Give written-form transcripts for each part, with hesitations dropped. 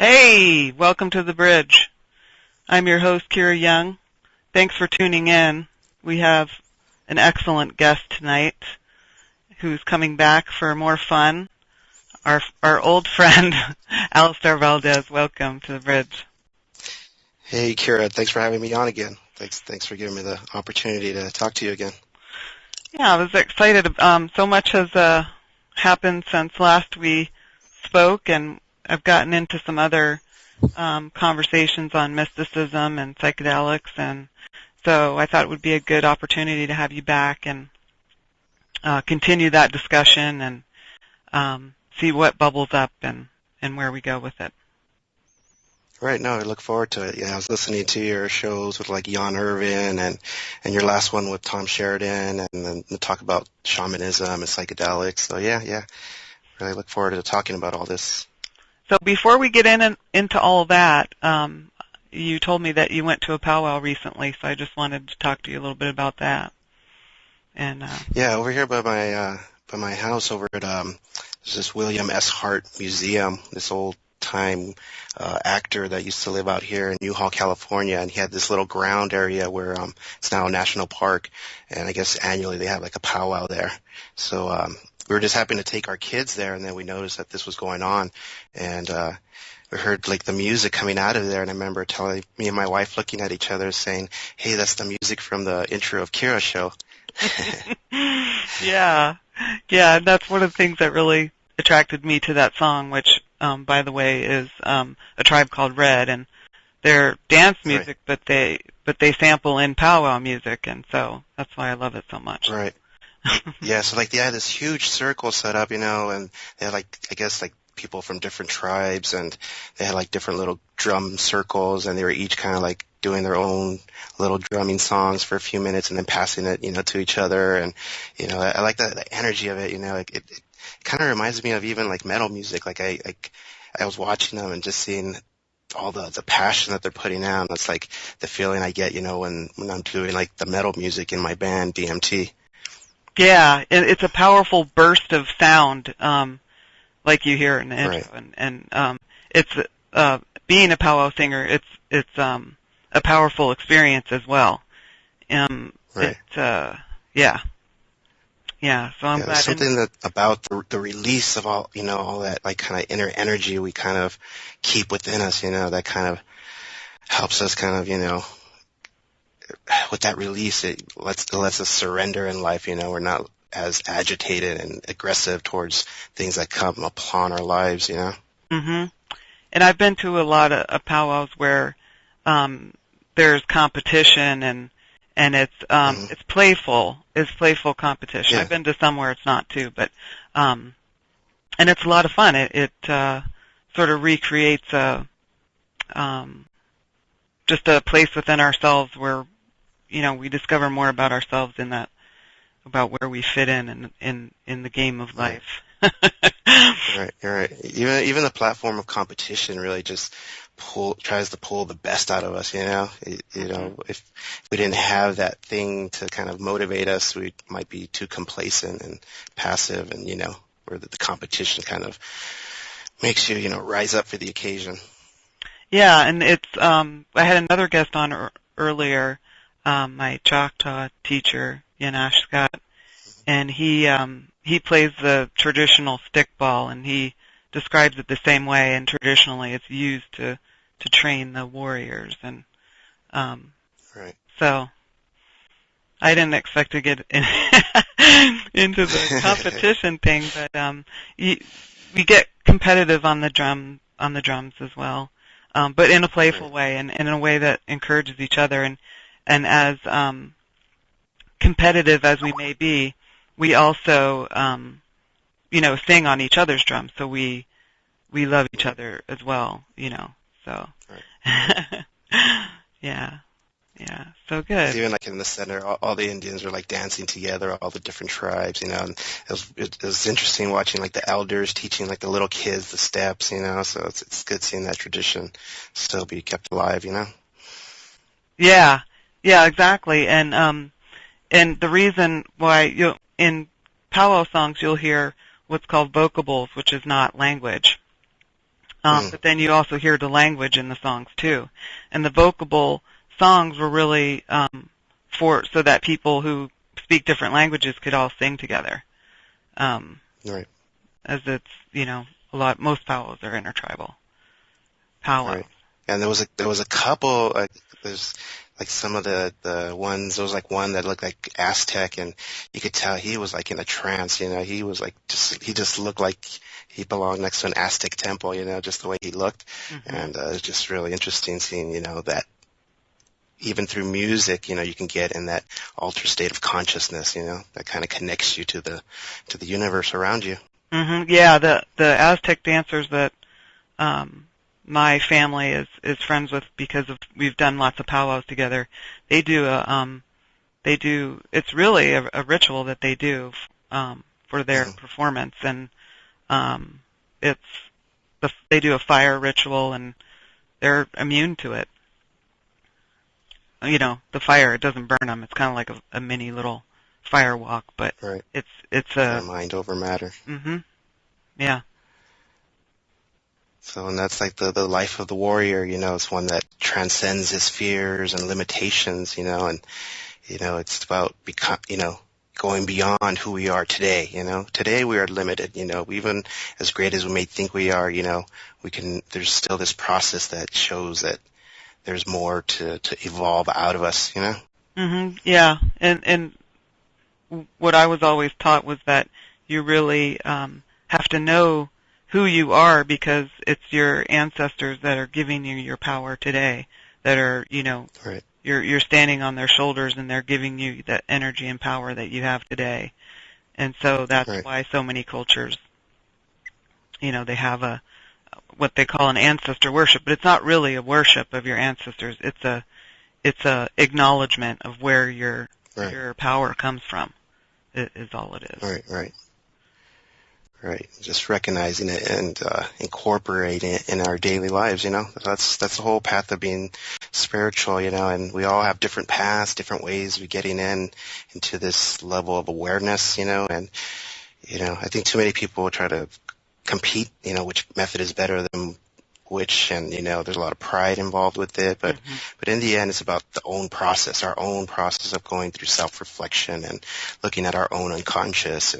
Hey, welcome to the bridge. I'm your host, Kira Young. Thanks for tuning in. We have an excellent guest tonight who's coming back for more fun. Our old friend, Alistar Valadez. Welcome to the bridge. Hey, Kira, thanks for having me on again. Thanks for giving me the opportunity to talk to you again. Yeah, I was excited. So much has happened since last we spoke, and I've gotten into some other conversations on mysticism and psychedelics, and so I thought it would be a good opportunity to have you back and continue that discussion and see what bubbles up and where we go with it. Right, no, I look forward to it. Yeah, I was listening to your shows with like Jan Irvin and your last one with Tom Sheridan, and then the talk about shamanism and psychedelics. So yeah, really look forward to talking about all this. So before we get into all of that, you told me that you went to a powwow recently, so I just wanted to talk to you a little bit about that. And yeah, over here by my house, over at there's this William S. Hart Museum, this old time actor that used to live out here in Newhall, California, and he had this little ground area where it's now a national park, and I guess annually they have like a powwow there. So we were just happy to take our kids there, and then we noticed that this was going on, and we heard like the music coming out of there, and I remember telling me and my wife looking at each other saying, "Hey, that's the music from the intro of Kira's show." yeah, that's one of the things that really attracted me to that song, which, by the way, is A Tribe Called Red, and they're dance music, right. but they sample in powwow music, and so that's why I love it so much. Right. Yeah, so like they had this huge circle set up, and they had like, I guess like people from different tribes, and they had like different little drum circles, and they were each kind of like doing their own little drumming songs for a few minutes and then passing it, to each other. And, I like the energy of it, like it kind of reminds me of even like metal music. Like I was watching them and just seeing all the passion that they're putting out. That's like the feeling I get, when I'm doing like the metal music in my band, DMT. Yeah, it's a powerful burst of sound, like you hear in the intro, right. and it's being a powwow singer. It's a powerful experience as well. Right. Yeah. So I'm glad. Something that about the release of all that like kind of inner energy we kind of keep within us, that kind of helps us kind of, with that release, it lets us surrender in life. We're not as agitated and aggressive towards things that come upon our lives. Mhm. And I've been to a lot of powwows where there's competition and it's playful. It's playful competition. Yeah. I've been to some where it's not too, but and it's a lot of fun. It sort of recreates just a place within ourselves where we discover more about ourselves about where we fit in the game of life. Right, you're right. Even the platform of competition really just tries to pull the best out of us. If we didn't have that thing to kind of motivate us, we might be too complacent and passive, and where the competition kind of makes you rise up for the occasion. Yeah, and it's I had another guest on earlier, my Choctaw teacher, Yanash Scott, and he plays the traditional stickball, and he describes it the same way, and traditionally it's used to train the warriors, and right. So I didn't expect to get into the competition thing, but we get competitive on the drums as well, but in a playful way and in a way that encourages each other, and as competitive as we may be, we also sing on each other's drums, so we love each other as well, so right. yeah, so good. Even like in the center, all the Indians are like dancing together, all the different tribes, and it was interesting watching like the elders teaching like the little kids the steps, so it's good seeing that tradition still be kept alive, Yeah, exactly, and the reason why in powwow songs you'll hear what's called vocables, which is not language. But then you also hear the language in the songs too. And the vocable songs were really so that people who speak different languages could all sing together. Right. As it's, most powwows are intertribal powwows. Right. And there was a couple, like, there's like some of the ones, there was like one that looked like Aztec, and you could tell he was like in a trance, he was like he just looked like he belonged next to an Aztec temple, just the way he looked. Mm-hmm. And it's just really interesting seeing, that even through music, you can get in that altered state of consciousness, that kind of connects you to the universe around you. Mm-hmm. Yeah, the Aztec dancers that my family is friends with, because we've done lots of powwows together. They do it's really a ritual that they do for their performance, and they do a fire ritual, and they're immune to it. The fire, it doesn't burn them. It's kind of like a mini little fire walk, but right. it's a mind over matter. Mm-hmm. Yeah. So, and that's like the life of the warrior, it's one that transcends his fears and limitations, and, it's about going beyond who we are today, Today we are limited, even as great as we may think we are, there's still this process that shows that there's more to evolve out of us, Mm-hmm. Yeah. And what I was always taught was that you really have to know who you are, because it's your ancestors that are giving you your power today, that are, right. You're standing on their shoulders, and they're giving you that energy and power that you have today. And so that's right. why so many cultures, they have what they call an ancestor worship, but it's not really a worship of your ancestors. It's a acknowledgement of where your power comes from. Is all it is. Right. Just recognizing it and incorporating it in our daily lives, That's the whole path of being spiritual, and we all have different paths, different ways of getting into this level of awareness, and, I think too many people try to compete, which method is better than which, and, there's a lot of pride involved with it, but in the end, it's about our own process of going through self-reflection and looking at our own unconscious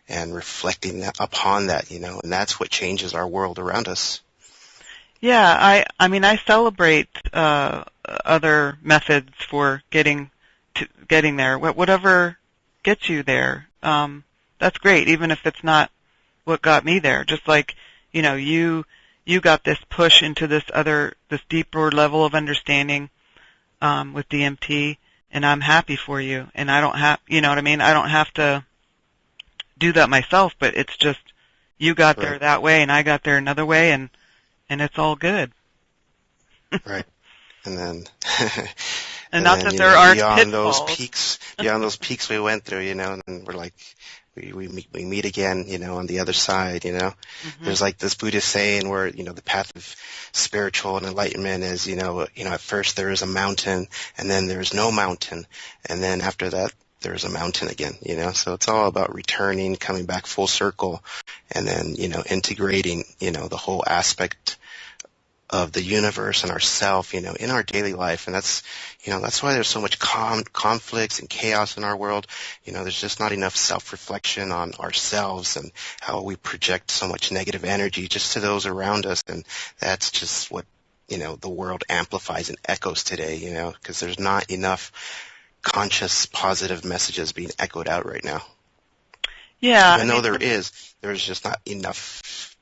and reflecting upon that, and that's what changes our world around us. Yeah, I celebrate other methods for getting there. Whatever gets you there, that's great, even if it's not what got me there. Just like, you got this push into this deeper level of understanding with DMT, and I'm happy for you. And I don't have, I don't have to do that myself, but it's just you got there that way, and I got there another way, and it's all good. Right. And then and not that there aren't beyond pitfalls. beyond those peaks we went through, and we're like, we meet again, on the other side, There's like this Buddhist saying where, the path of spiritual and enlightenment is, at first there is a mountain, and then there's no mountain, and then after that there's a mountain again, So it's all about returning, coming back full circle, and then, integrating, the whole aspect of the universe and ourself, in our daily life. And that's why there's so much conflicts and chaos in our world. There's just not enough self-reflection on ourselves and how we project so much negative energy just to those around us. And that's just what, the world amplifies and echoes today, because there's not enough conscious, positive messages being echoed out right now. Yeah. Even though there's just not enough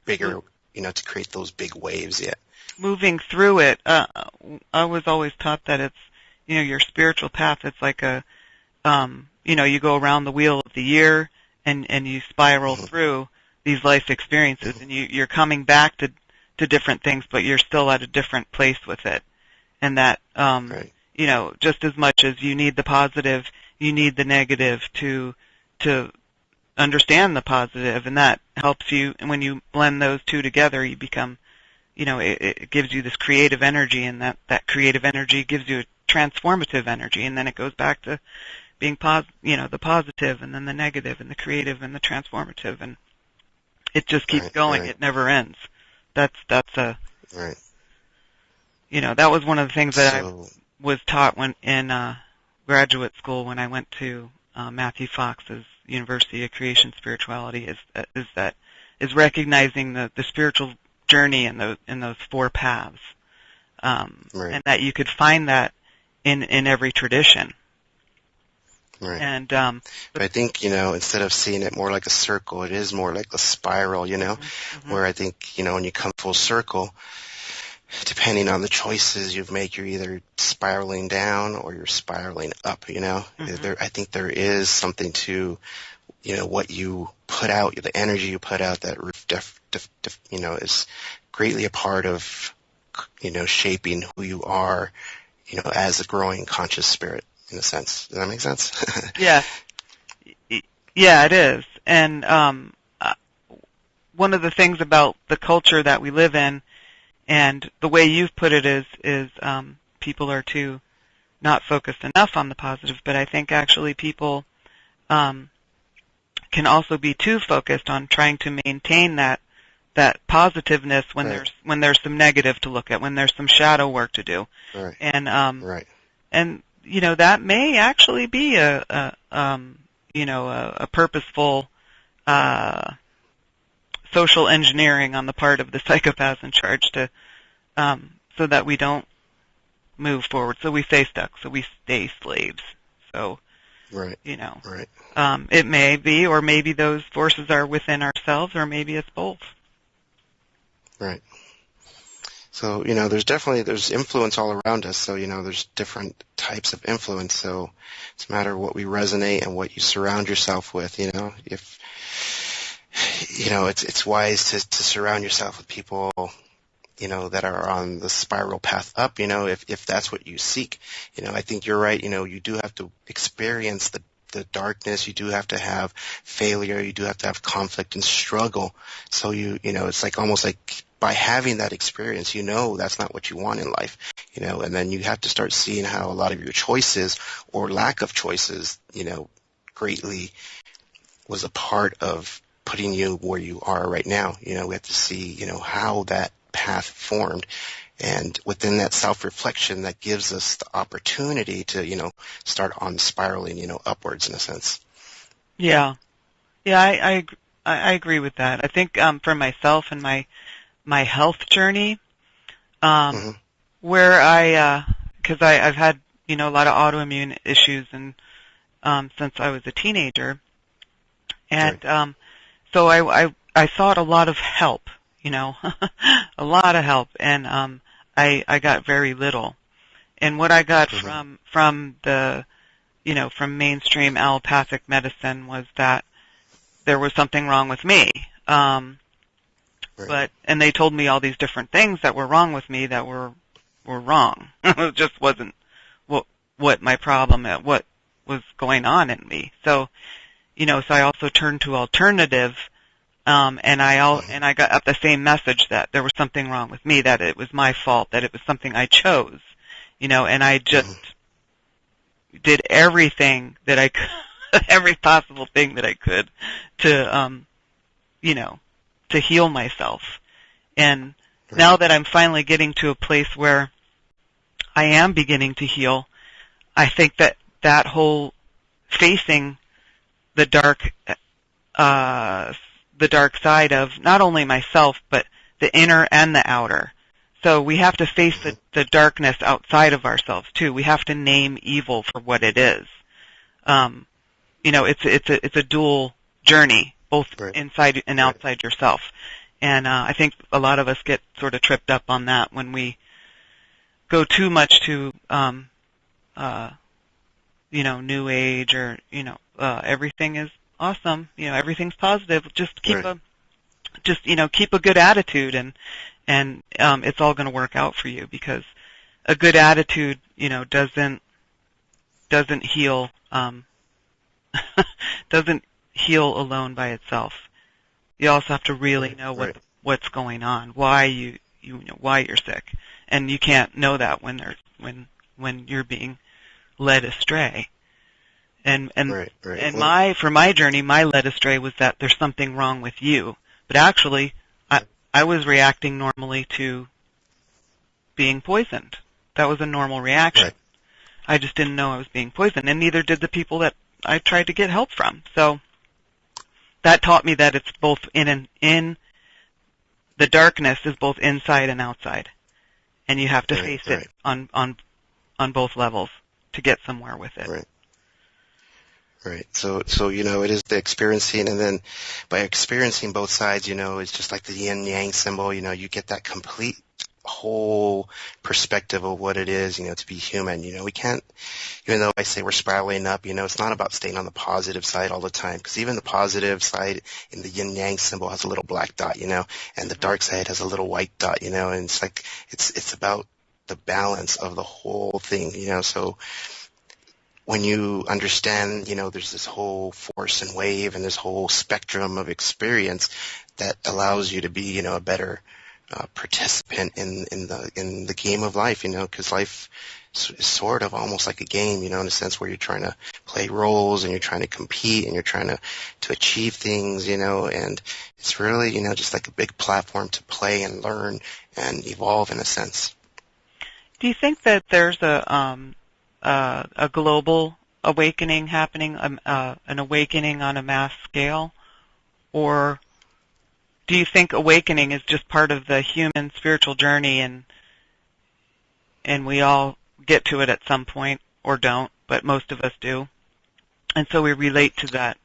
bigger, to create those big waves yet. Moving through it, I was always taught that it's, your spiritual path. It's like you go around the wheel of the year, and you spiral through these life experiences, and you're coming back to different things, but you're still at a different place with it. And that, just as much as you need the positive, you need the negative to understand the positive, and that helps you. And when you blend those two together, you become, it gives you this creative energy, and that creative energy gives you a transformative energy, and then it goes back to being the positive, and then the negative, and the creative, and the transformative, and it just keeps going. It never ends. That's a Right. that was one of the things that I So, was taught when in graduate school when I went to Matthew Fox's University of Creation Spirituality is recognizing the spiritual journey in those four paths, right, and that you could find that in every tradition. right. And But I think, instead of seeing it more like a circle, it is more like a spiral, mm-hmm. where I think, when you come full circle, depending on the choices you've made, you're either spiraling down or you're spiraling up, Mm-hmm. I think there is something to, what you put out, the energy you put out that, is greatly a part of, shaping who you are, as a growing conscious spirit, in a sense. Does that make sense? Yeah. Yeah, it is. And one of the things about the culture that we live in, and the way you've put it is people are too not focused enough on the positive, but I think actually people can also be too focused on trying to maintain that positiveness when Right. there's some negative to look at, when there's some shadow work to do. Right. And Right. and that may actually be a purposeful social engineering on the part of the psychopaths in charge to so that we don't move forward, so we stay stuck, so we stay slaves. So Right. Right. it may be, or maybe those forces are within ourselves, or maybe it's both. Right. So, there's influence all around us. So, there's different types of influence. So it's a matter of what we resonate and what you surround yourself with, If, it's wise to surround yourself with people, that are on the spiral path up, if that's what you seek. I think you're right. You do have to experience the darkness. You do have to have failure. You do have to have conflict and struggle. So it's like almost like by having that experience, that's not what you want in life, and then you have to start seeing how a lot of your choices or lack of choices, greatly was a part of putting you where you are right now. We have to see, how that path formed. And within that self-reflection, that gives us the opportunity to, start on spiraling, upwards in a sense. Yeah. Yeah, I agree with that. I think for myself and my health journey, Mm-hmm. where because I've had, a lot of autoimmune issues and since I was a teenager. And Right. so I sought a lot of help, a lot of help, and I got very little. And what I got Mm-hmm. from the from mainstream allopathic medicine was that there was something wrong with me. Right. And they told me all these different things that were wrong with me that were wrong. It just wasn't what my problem, what was going on in me. So, so I also turned to alternative, and I got the same message that there was something wrong with me, that it was my fault, that it was something I chose, and I just did everything that I could, every possible thing that I could to, to heal myself. And Right. now that I'm finally getting to a place where I am beginning to heal, I think that whole facing the dark side of not only myself, but the inner and the outer. So we have to face the darkness outside of ourselves too. We have to name evil for what it is. It's a dual journey, both Right. inside and outside yourself. And I think a lot of us get sort of tripped up on that when we go too much to New Age, or everything is awesome, everything's positive. Just keep Right. keep a good attitude, and it's all going to work out for you, because a good attitude, doesn't heal doesn't heal alone by itself. You also have to really know what's going on, why why you're sick, and you can't know that when you're being led astray. And Right. for my journey, my led astray was that there's something wrong with you, but actually, I I was reacting normally to being poisoned. That was a normal reaction. Right. I just didn't know I was being poisoned, and neither did the people that I tried to get help from. So that taught me that it's both in the darkness is both inside and outside, and you have to face it on both levels to get somewhere with it. Right. Right. So it is the experiencing, and then by experiencing both sides, it's just like the yin yang symbol. You get that complete whole perspective of what it is, to be human. We can't, even though I say we're spiraling up, it's not about staying on the positive side all the time, because even the positive side in the yin yang symbol has a little black dot, and the dark side has a little white dot, and it's like, it's about the balance of the whole thing, so when you understand, there's this whole force and wave and this whole spectrum of experience that allows you to be, a better participant in the game of life, because life is sort of almost like a game, in a sense where you're trying to play roles and you're trying to compete and you're trying to achieve things, and it's really, just like a big platform to play and learn and evolve in a sense. Do you think that there's a global awakening happening, an awakening on a mass scale, or do you think awakening is just part of the human spiritual journey, and we all get to it at some point, or don't, but most of us do, and so we relate to that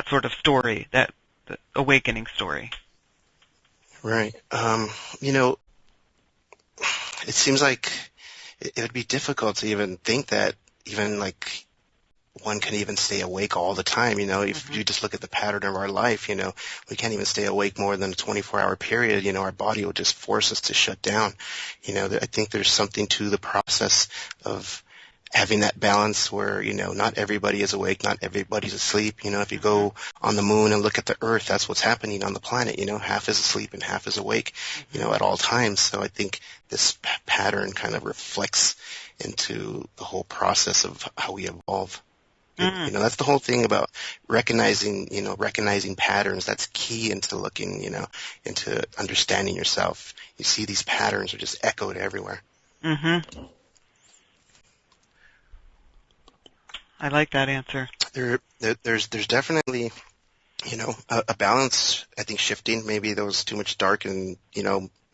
sort of story, that the awakening story? Right. It seems like it would be difficult to even think that even like one can even stay awake all the time, if you just look at the pattern of our life, we can't even stay awake more than a 24-hour period, our body will just force us to shut down. I think there's something to the process of having that balance where, not everybody is awake, not everybody's asleep. If you go on the moon and look at the earth, that's what's happening on the planet, half is asleep and half is awake, at all times. So I think this pattern kind of reflects into the whole process of how we evolve. That's the whole thing about recognizing patterns. That's key into looking, into understanding yourself. You see these patterns are just echoed everywhere. Mm-hmm. I like that answer. There's definitely, a balance, I think, shifting. Maybe there was too much dark and,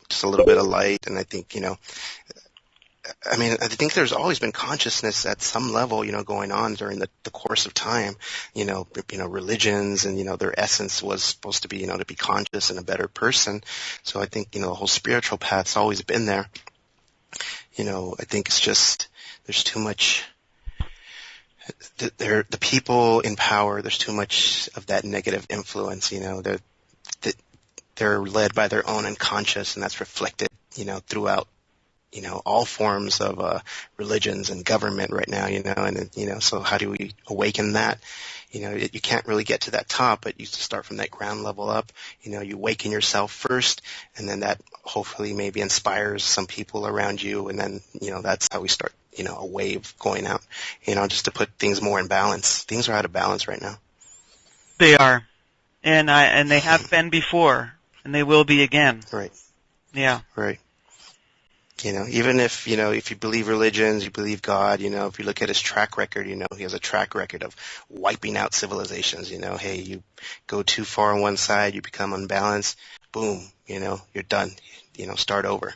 just a little bit of light. And I think, I think there's always been consciousness at some level, going on during the course of time, religions and, their essence was supposed to be, to be conscious and a better person. So I think, the whole spiritual path's always been there. I think it's just, there's too much, the people in power, there's too much of that negative influence, they're led by their own unconscious, and that's reflected, throughout, all forms of religions and government right now, and so how do we awaken that? You can't really get to that top, but you start from that ground level up. You awaken yourself first, and then that hopefully maybe inspires some people around you, and then, that's how we start, a wave going out, just to put things more in balance. Things are out of balance right now. They are, and they have been before, and they will be again. Right. Yeah. Right. Even if, if you believe religions, you believe God, if you look at his track record, he has a track record of wiping out civilizations, hey, you go too far on one side, you become unbalanced, boom, you're done, start over,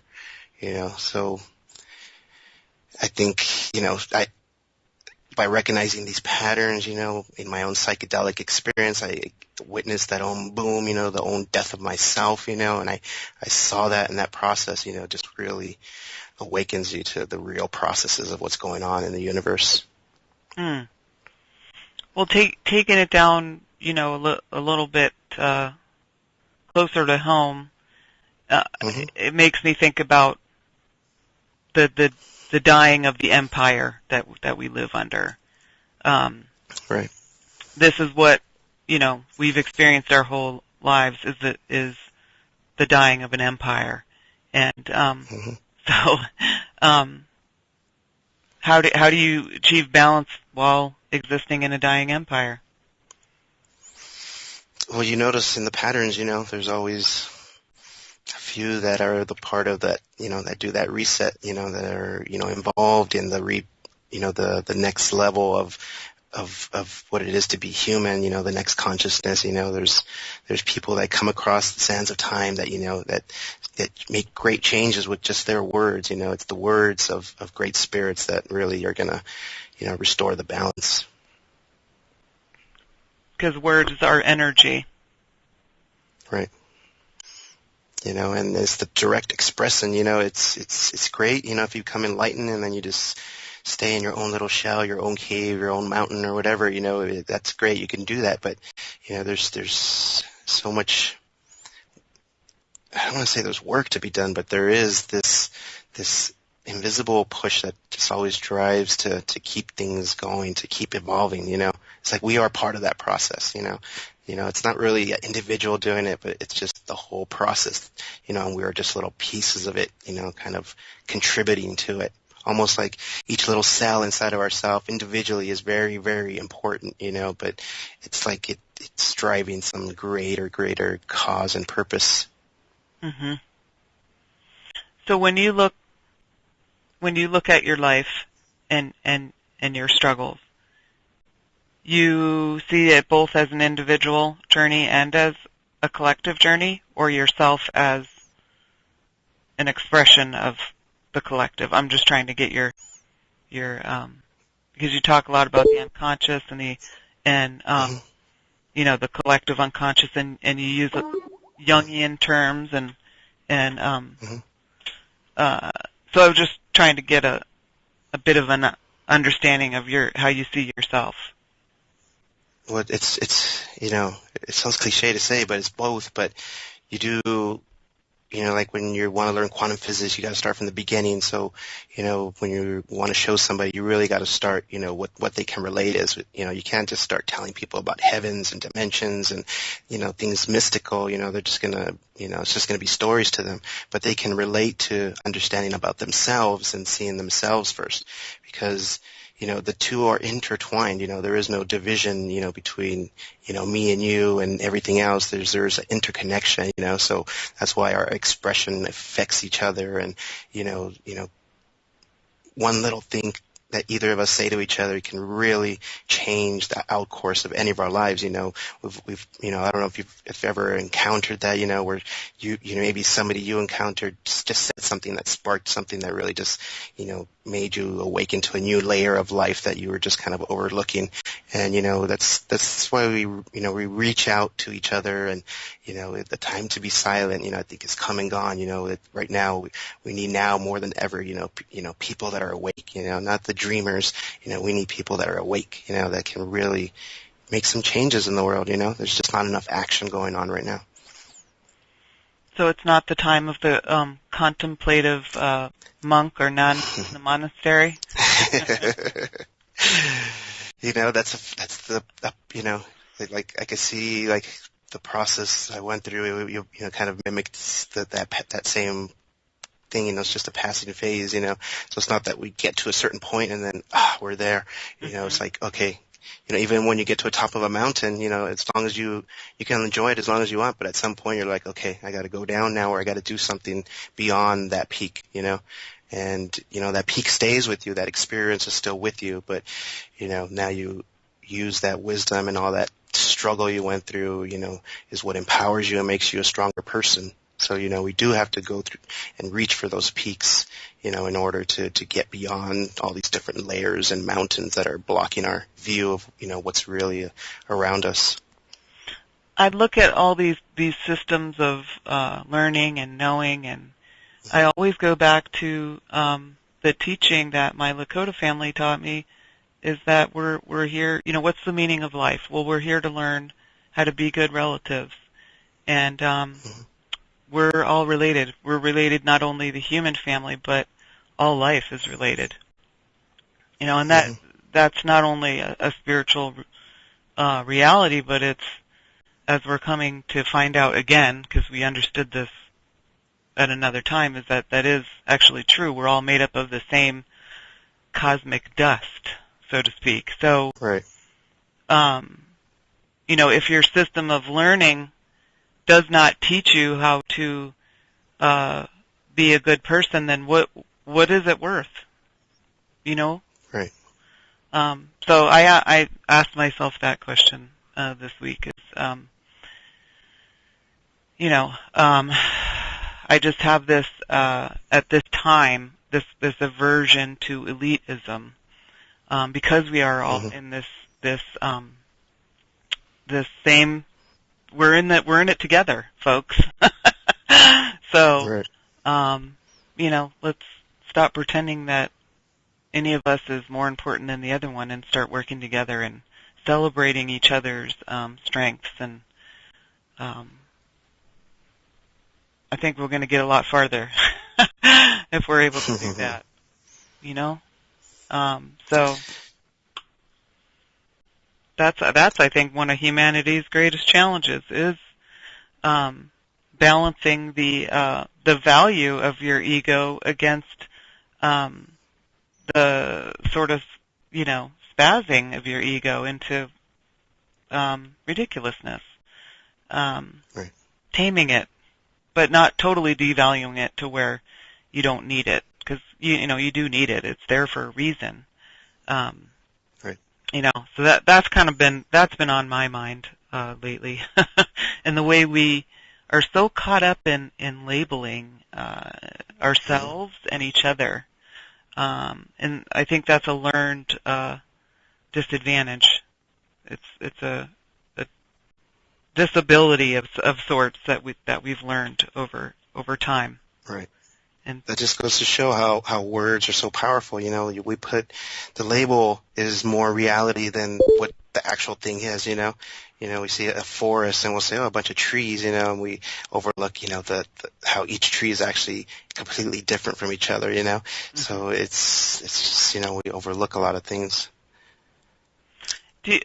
so I think, by recognizing these patterns, in my own psychedelic experience, I witnessed that own boom, the own death of myself, and I saw that in that process, just really awakens you to the real processes of what's going on in the universe. Well, taking it down, a little bit closer to home, it makes me think about the dying of the empire that we live under. Right. This is what, we've experienced our whole lives is the dying of an empire. And so how do you achieve balance while existing in a dying empire? Well, you notice in the patterns, there's always a few that are the part of that, that do that reset, that are, involved in the next level of what it is to be human, the next consciousness, there's people that come across the sands of time that, that make great changes with just their words, it's the words of great spirits that really are going to, restore the balance. Because words are energy. Right. And it's the direct expressing, it's great, if you become enlightened and then you just stay in your own little shell, your own cave, your own mountain or whatever, that's great. You can do that. But, there's so much, I don't want to say there's work to be done, but there is this invisible push that just always drives to keep things going, to keep evolving, It's like we are part of that process, it's not really an individual doing it, but it's just the whole process, and we are just little pieces of it, kind of contributing to it. Almost like each little cell inside of ourselves individually is very, very important, but it's like it's driving some greater cause and purpose. Mm-hmm. So when you look at your life and your struggles, you see it both as an individual journey and as a collective journey, or yourself as an expression of the collective? I'm just trying to get your because you talk a lot about the unconscious and the collective unconscious, and you use Jungian terms and so I was just trying to get a bit of an understanding of how you see yourself. Well, it's it sounds cliche to say, but it's both. But you do, like when you want to learn quantum physics, you got to start from the beginning. So, when you want to show somebody, you really got to start, what they can relate is. You can't just start telling people about heavens and dimensions and, things mystical. They're just gonna, it's just gonna be stories to them. But they can relate to understanding about themselves and seeing themselves first, because the two are intertwined. There is no division, between, me and you and everything else. There's an interconnection, so that's why our expression affects each other. And, one little thing that either of us say to each other can really change the outcourse of any of our lives. We've I don't know if you've ever encountered that, where maybe somebody you encountered just said something that sparked something that really just, made you awaken to a new layer of life that you were just kind of overlooking. And, that's why we reach out to each other. And, the time to be silent, I think is come and gone. Right now we need now more than ever, people that are awake, not the dreamers. We need people that are awake, that can really make some changes in the world. There's just not enough action going on right now. So it's not the time of the contemplative monk or nun in the monastery? That's the like I could see like the process I went through. Kind of mimicked that same thing. It's just a passing phase. So it's not that we get to a certain point and then we're there. It's like, okay. Even when you get to the top of a mountain, as long as you can enjoy it as long as you want, but at some point you're like, okay, I got to go down now, or I got to do something beyond that peak, and, that peak stays with you, that experience is still with you, but, now you use that wisdom and all that struggle you went through, is what empowers you and makes you a stronger person. So, we do have to go through and reach for those peaks, in order to get beyond all these different layers and mountains that are blocking our view of, what's really around us. I look at all these systems of learning and knowing, and I always go back to the teaching that my Lakota family taught me, is that we're here, what's the meaning of life? Well, we're here to learn how to be good relatives. And we're all related. We're related, not only the human family, but all life is related. And that's not only a spiritual reality, but it's, as we're coming to find out again, because we understood this at another time, is that is actually true. We're all made up of the same cosmic dust, so to speak. So, right. if your system of learning does not teach you how to be a good person, then what is it worth? Right. So I asked myself that question this week. I just have this at this time this aversion to elitism because we are all in this same. We're in it together, folks. So, right. let's stop pretending that any of us is more important than the other one and start working together and celebrating each other's strengths. And I think we're going to get a lot farther if we're able to do that. So that's I think one of humanity's greatest challenges is balancing the value of your ego against the sort of spazzing of your ego into ridiculousness, Right. taming it, but not totally devaluing it to where you don't need it, because you do need it. It's there for a reason. Right. So that's been on my mind lately, and the way we are so caught up in labeling ourselves and each other, and I think that's a learned disadvantage. It's a disability of sorts that we've learned over time. Right. And that just goes to show how words are so powerful. We put the label is more reality than what the actual thing is. We see a forest and we'll say, a bunch of trees. And we overlook, how each tree is actually completely different from each other. Mm-hmm. So it's just, we overlook a lot of things. Do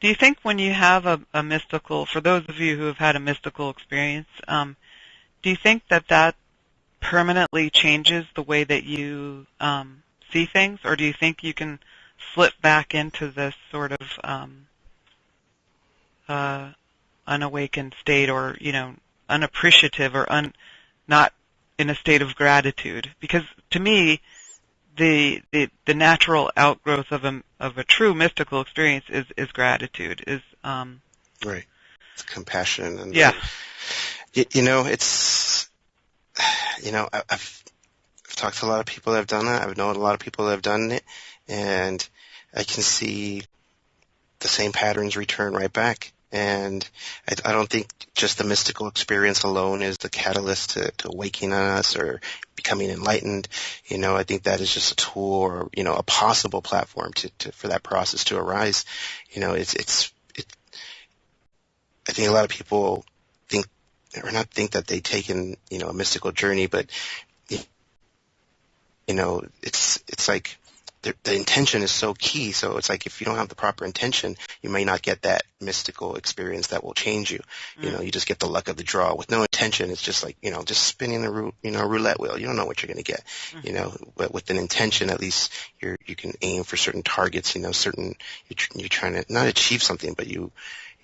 you think when you have a mystical, for those of you who have had a mystical experience, do you think that permanently changes the way that you see things, or do you think you can slip back into this sort of unawakened state, or unappreciative, or not in a state of gratitude? Because to me, the natural outgrowth of a true mystical experience is gratitude. Right. It's compassion and yeah. It's. I've talked to a lot of people that have done that. I've known a lot of people that have done it, and I can see the same patterns return right back. And I don't think just the mystical experience alone is the catalyst to awakening on us or becoming enlightened. I think that is just a tool or, a possible platform for that process to arise. I think a lot of people think that they taken, a mystical journey, but, it's like the intention is so key. So it's like if you don't have the proper intention, you may not get that mystical experience that will change you. Mm-hmm. You just get the luck of the draw. With no intention, it's just like, just spinning the roulette wheel. You don't know what you're going to get, Mm-hmm. But with an intention, at least you can aim for certain targets, you're trying to not achieve something, but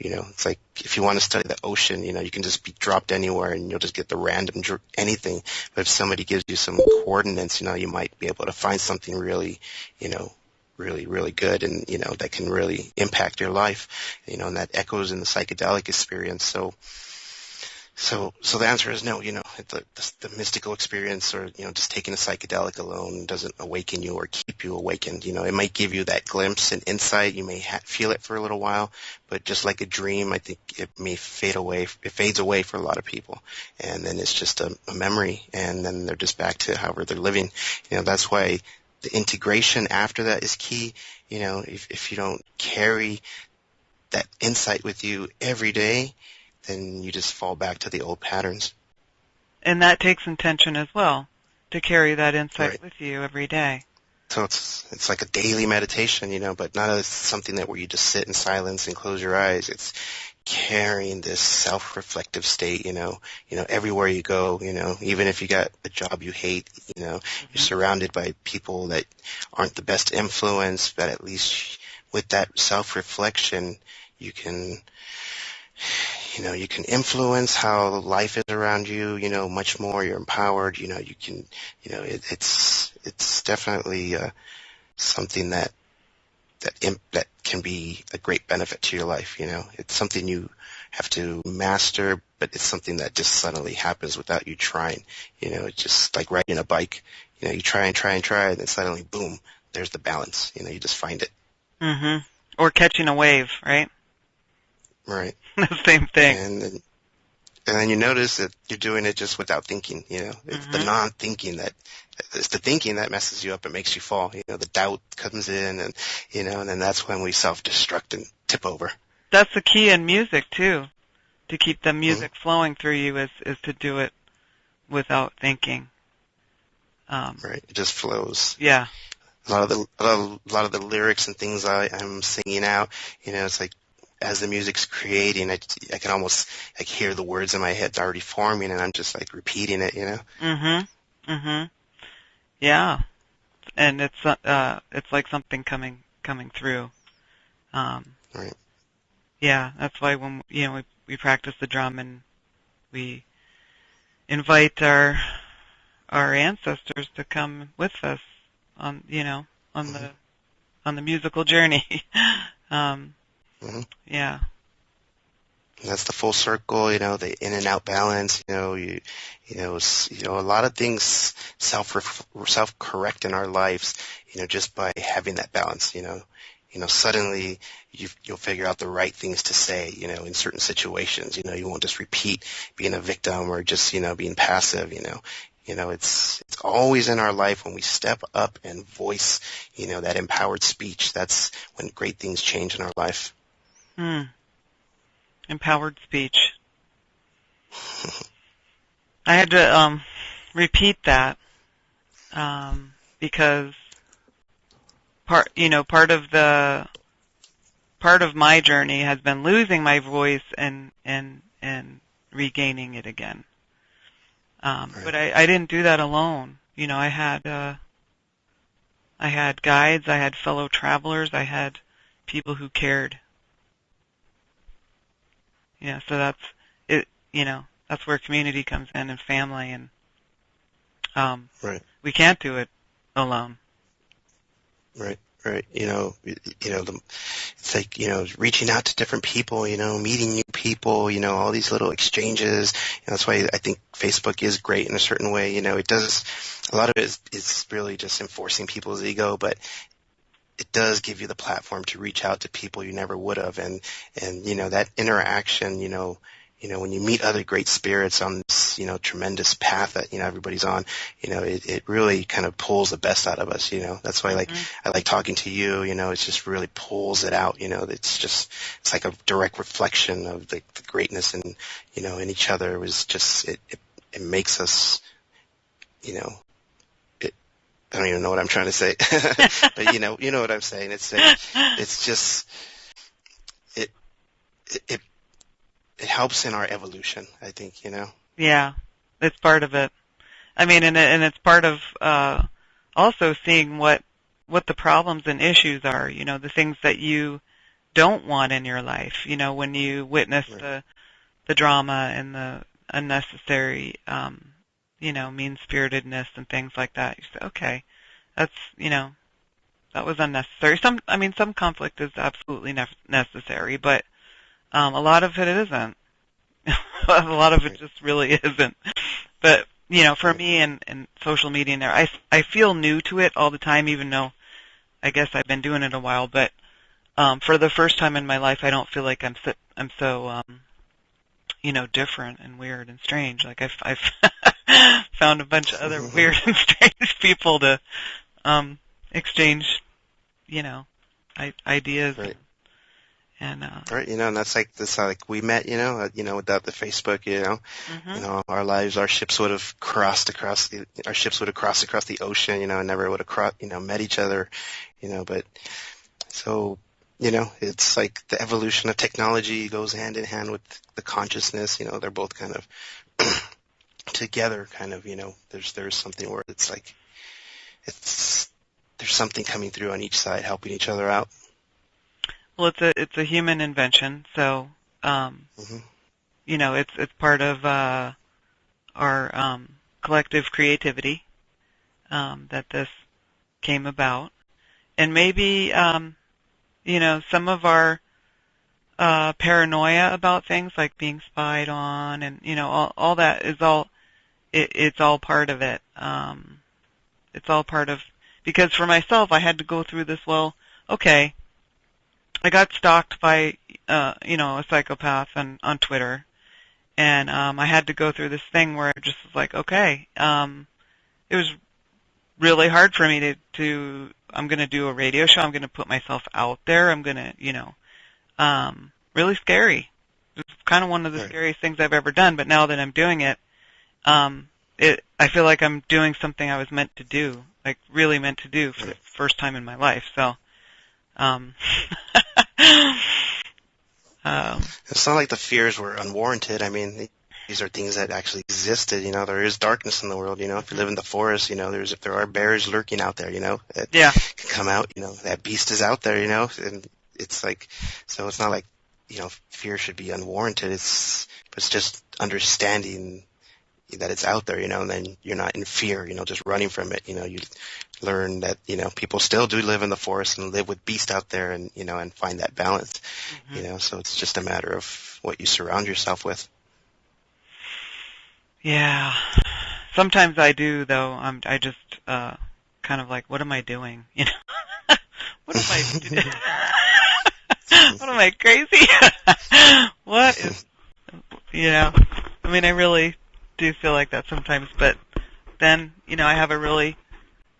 it's like if you want to study the ocean, you can just be dropped anywhere and you'll just get the random anything. But if somebody gives you some coordinates, you might be able to find something really, really, really good and, that can really impact your life, and that echoes in the psychedelic experience. So the answer is no, the mystical experience or, just taking a psychedelic alone doesn't awaken you or keep you awakened. It might give you that glimpse and insight. You may feel it for a little while, but just like a dream, I think it may fade away. It fades away for a lot of people. And then it's just a memory, and then they're just back to however they're living. That's why the integration after that is key. If you don't carry that insight with you every day, then you just fall back to the old patterns. And that takes intention as well, to carry that insight Right. with you every day. So it's like a daily meditation, but not as something that where you just sit in silence and close your eyes. It's carrying this self-reflective state, everywhere you go, even if you got a job you hate, you're surrounded by people that aren't the best influence, but at least with that self-reflection, you can, you can influence how life is around you, much more. You're empowered, you can, it's definitely, something that can be a great benefit to your life. It's something you have to master, but it's something that just suddenly happens without you trying. It's just like riding a bike. You try and try and try, and then suddenly, boom, there's the balance. You just find it. Mhm. Or catching a wave, right? Right. The same thing. And then you notice that you're doing it just without thinking. It's the non-thinking it's the thinking that messes you up and makes you fall. The doubt comes in, and then that's when we self-destruct and tip over. That's the key in music too. To keep the music flowing through you is to do it without thinking. Right. It just flows. Yeah. A lot of the lyrics and things I'm singing out, it's like as the music's creating, I can almost like hear the words in my head already forming, and I'm just like repeating it. Yeah. And it's like something coming through. Right. Yeah, that's why when we practice the drum and we invite our ancestors to come with us on on the musical journey. Yeah. And that's the full circle, the in and out balance. A lot of things self-correct in our lives, just by having that balance. Suddenly you'll figure out the right things to say, in certain situations. You won't just repeat being a victim or just, being passive. It's always in our life when we step up and voice, that empowered speech. That's when great things change in our life. Empowered speech. I had to repeat that because part of my journey has been losing my voice and regaining it again. Right. But I didn't do that alone. I had guides, I had fellow travelers, I had people who cared. So that's it. That's where community comes in and family, and Right. we can't do it alone. Right. It's like, reaching out to different people, meeting new people, all these little exchanges. That's why I think Facebook is great in a certain way. It does, a lot of it is really just enforcing people's ego, but it does give you the platform to reach out to people you never would have. And that interaction, when you meet other great spirits on this, tremendous path that, everybody's on, it really kind of pulls the best out of us, That's why I like talking to you, it just really pulls it out, it's like a direct reflection of the greatness in each other. It was just, it makes us, I don't even know what I'm trying to say, but you know what I'm saying. It's just, it helps in our evolution, I think, Yeah, it's part of it. I mean, and it's part of also seeing what the problems and issues are. The things that you don't want in your life. When you witness Right. the drama and the unnecessary, mean-spiritedness and things like that. You say, okay, that's that was unnecessary. Some conflict is absolutely necessary, but a lot of it isn't. A lot of it just really isn't. But for me and social media, and there, I feel new to it all the time, even though I guess I've been doing it a while. But for the first time in my life, I don't feel like I'm so different and weird and strange. Like I've found a bunch of other weird and strange people to exchange, ideas. Right. And Right, and that's like this how like we met, without the Facebook, our lives, our ships would have crossed across the ocean, and never would have met each other, but so, it's like the evolution of technology goes hand in hand with the consciousness, they're both kind of together, kind of, there's something where it's like, there's something coming through on each side helping each other out. Well, it's a human invention, so Hmm. it's part of our collective creativity that this came about, and maybe some of our paranoia about things like being spied on, and all that is it's all part of it. It's all part of, because for myself, I had to go through this. Well, okay, I got stalked by a psychopath on Twitter, and I had to go through this thing where it just was like, okay, it was really hard for me to I'm going to do a radio show. I'm going to put myself out there. I'm going to, really scary. It's kind of one of the Right. scariest things I've ever done. But now that I'm doing it, I feel like I'm doing something I was meant to do, like really meant to do for the first time in my life. So, um, It's not like the fears were unwarranted. I mean, these are things that actually existed. There is darkness in the world. If you live in the forest, there are bears lurking out there. That yeah, can come out. That beast is out there. And it's like, so it's not like fear should be unwarranted. It's just understanding that it's out there. And then you're not in fear. Just running from it. You learn that people still do live in the forest and live with beasts out there, and and find that balance. So it's just a matter of what you surround yourself with. yeah. Sometimes I do, though. I just kind of like, what am I doing? What am I doing? What am I, crazy? What is, I mean, I really do feel like that sometimes, but then, I have a really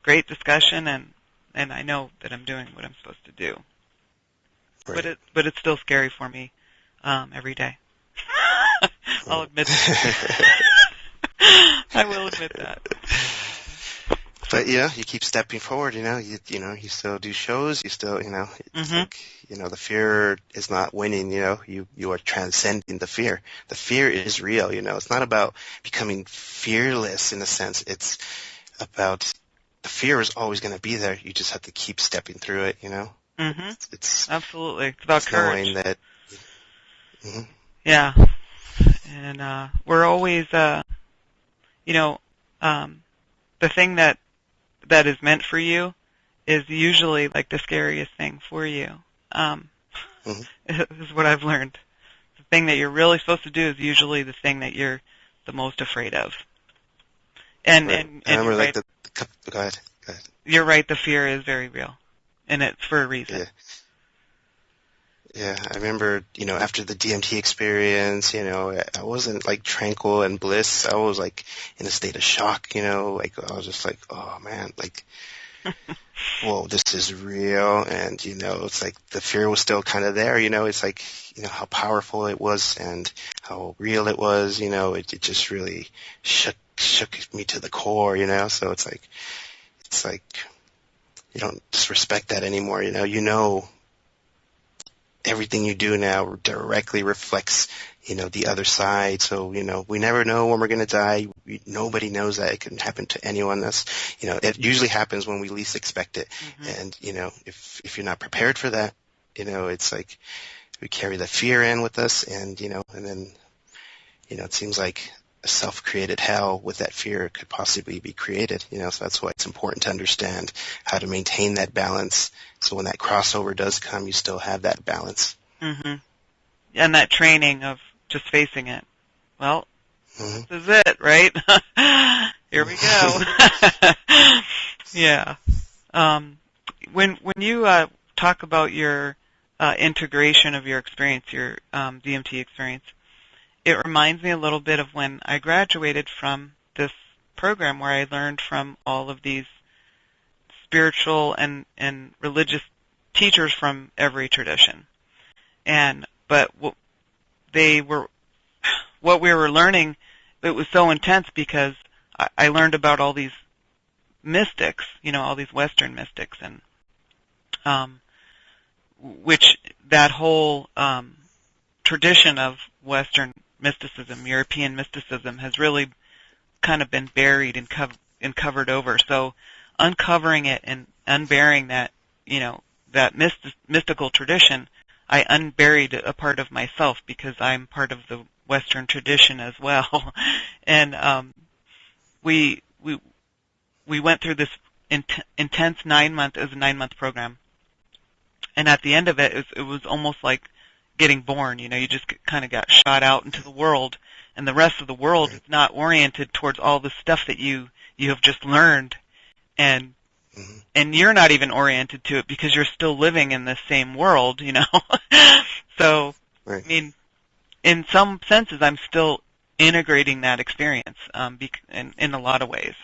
great discussion, and I know that I'm doing what I'm supposed to do. Right. But it's still scary for me every day. I'll admit that. I will admit that. But you keep stepping forward. You still do shows. You still, it's like, the fear is not winning. You are transcending the fear. The fear is real. It's not about becoming fearless in a sense. It's about, the fear is always going to be there. You just have to keep stepping through it. It's absolutely. It's about courage. knowing that. Mm-hmm. Yeah, and we're always, the thing that is meant for you is usually like the scariest thing for you. Is what I've learned. The thing that you're really supposed to do is usually the thing that you're the most afraid of. And Right. and I remember you're like right. go ahead. You're right. The fear is very real, and it's for a reason. Yeah. Yeah, I remember, after the DMT experience, I wasn't like tranquil and bliss. I was like in a state of shock, like I was just like, oh man, like, whoa, this is real. And, it's like the fear was still kind of there, it's like, how powerful it was and how real it was, it just really shook me to the core, so it's like, you don't disrespect that anymore, everything you do now directly reflects, the other side. So, we never know when we're going to die. Nobody knows that. It can happen to anyone. It usually happens when we least expect it. Mm-hmm. And, if you're not prepared for that, it's like we carry the fear in with us and, and then, it seems like a self-created hell with that fear could possibly be created, so that's why it's important to understand how to maintain that balance. So when that crossover does come, you still have that balance. Mm-hmm. And that training of just facing it. Well, Mm-hmm. this is it, right? Here we go. Yeah. When you talk about your integration of your experience, your DMT experience, it reminds me a little bit of when I graduated from this program where I learned from all of these spiritual and religious teachers from every tradition. But what we were learning, it was so intense because I learned about all these mystics, all these Western mystics, and which that whole tradition of Western mysticism, European mysticism, has really kind of been buried and covered over. So uncovering it and unburying that, that mystical tradition I unburied a part of myself because I'm part of the Western tradition as well. And we we we went through this intense 9 month. It was a 9 month program, and at the end of it, it was almost like getting born. You know, you just kind of got shot out into the world, and the rest of the world is not oriented towards all the stuff that you have just learned, and and you're not even oriented to it because you're still living in the same world, you know. So, I mean, in some senses, I'm still integrating that experience in a lot of ways.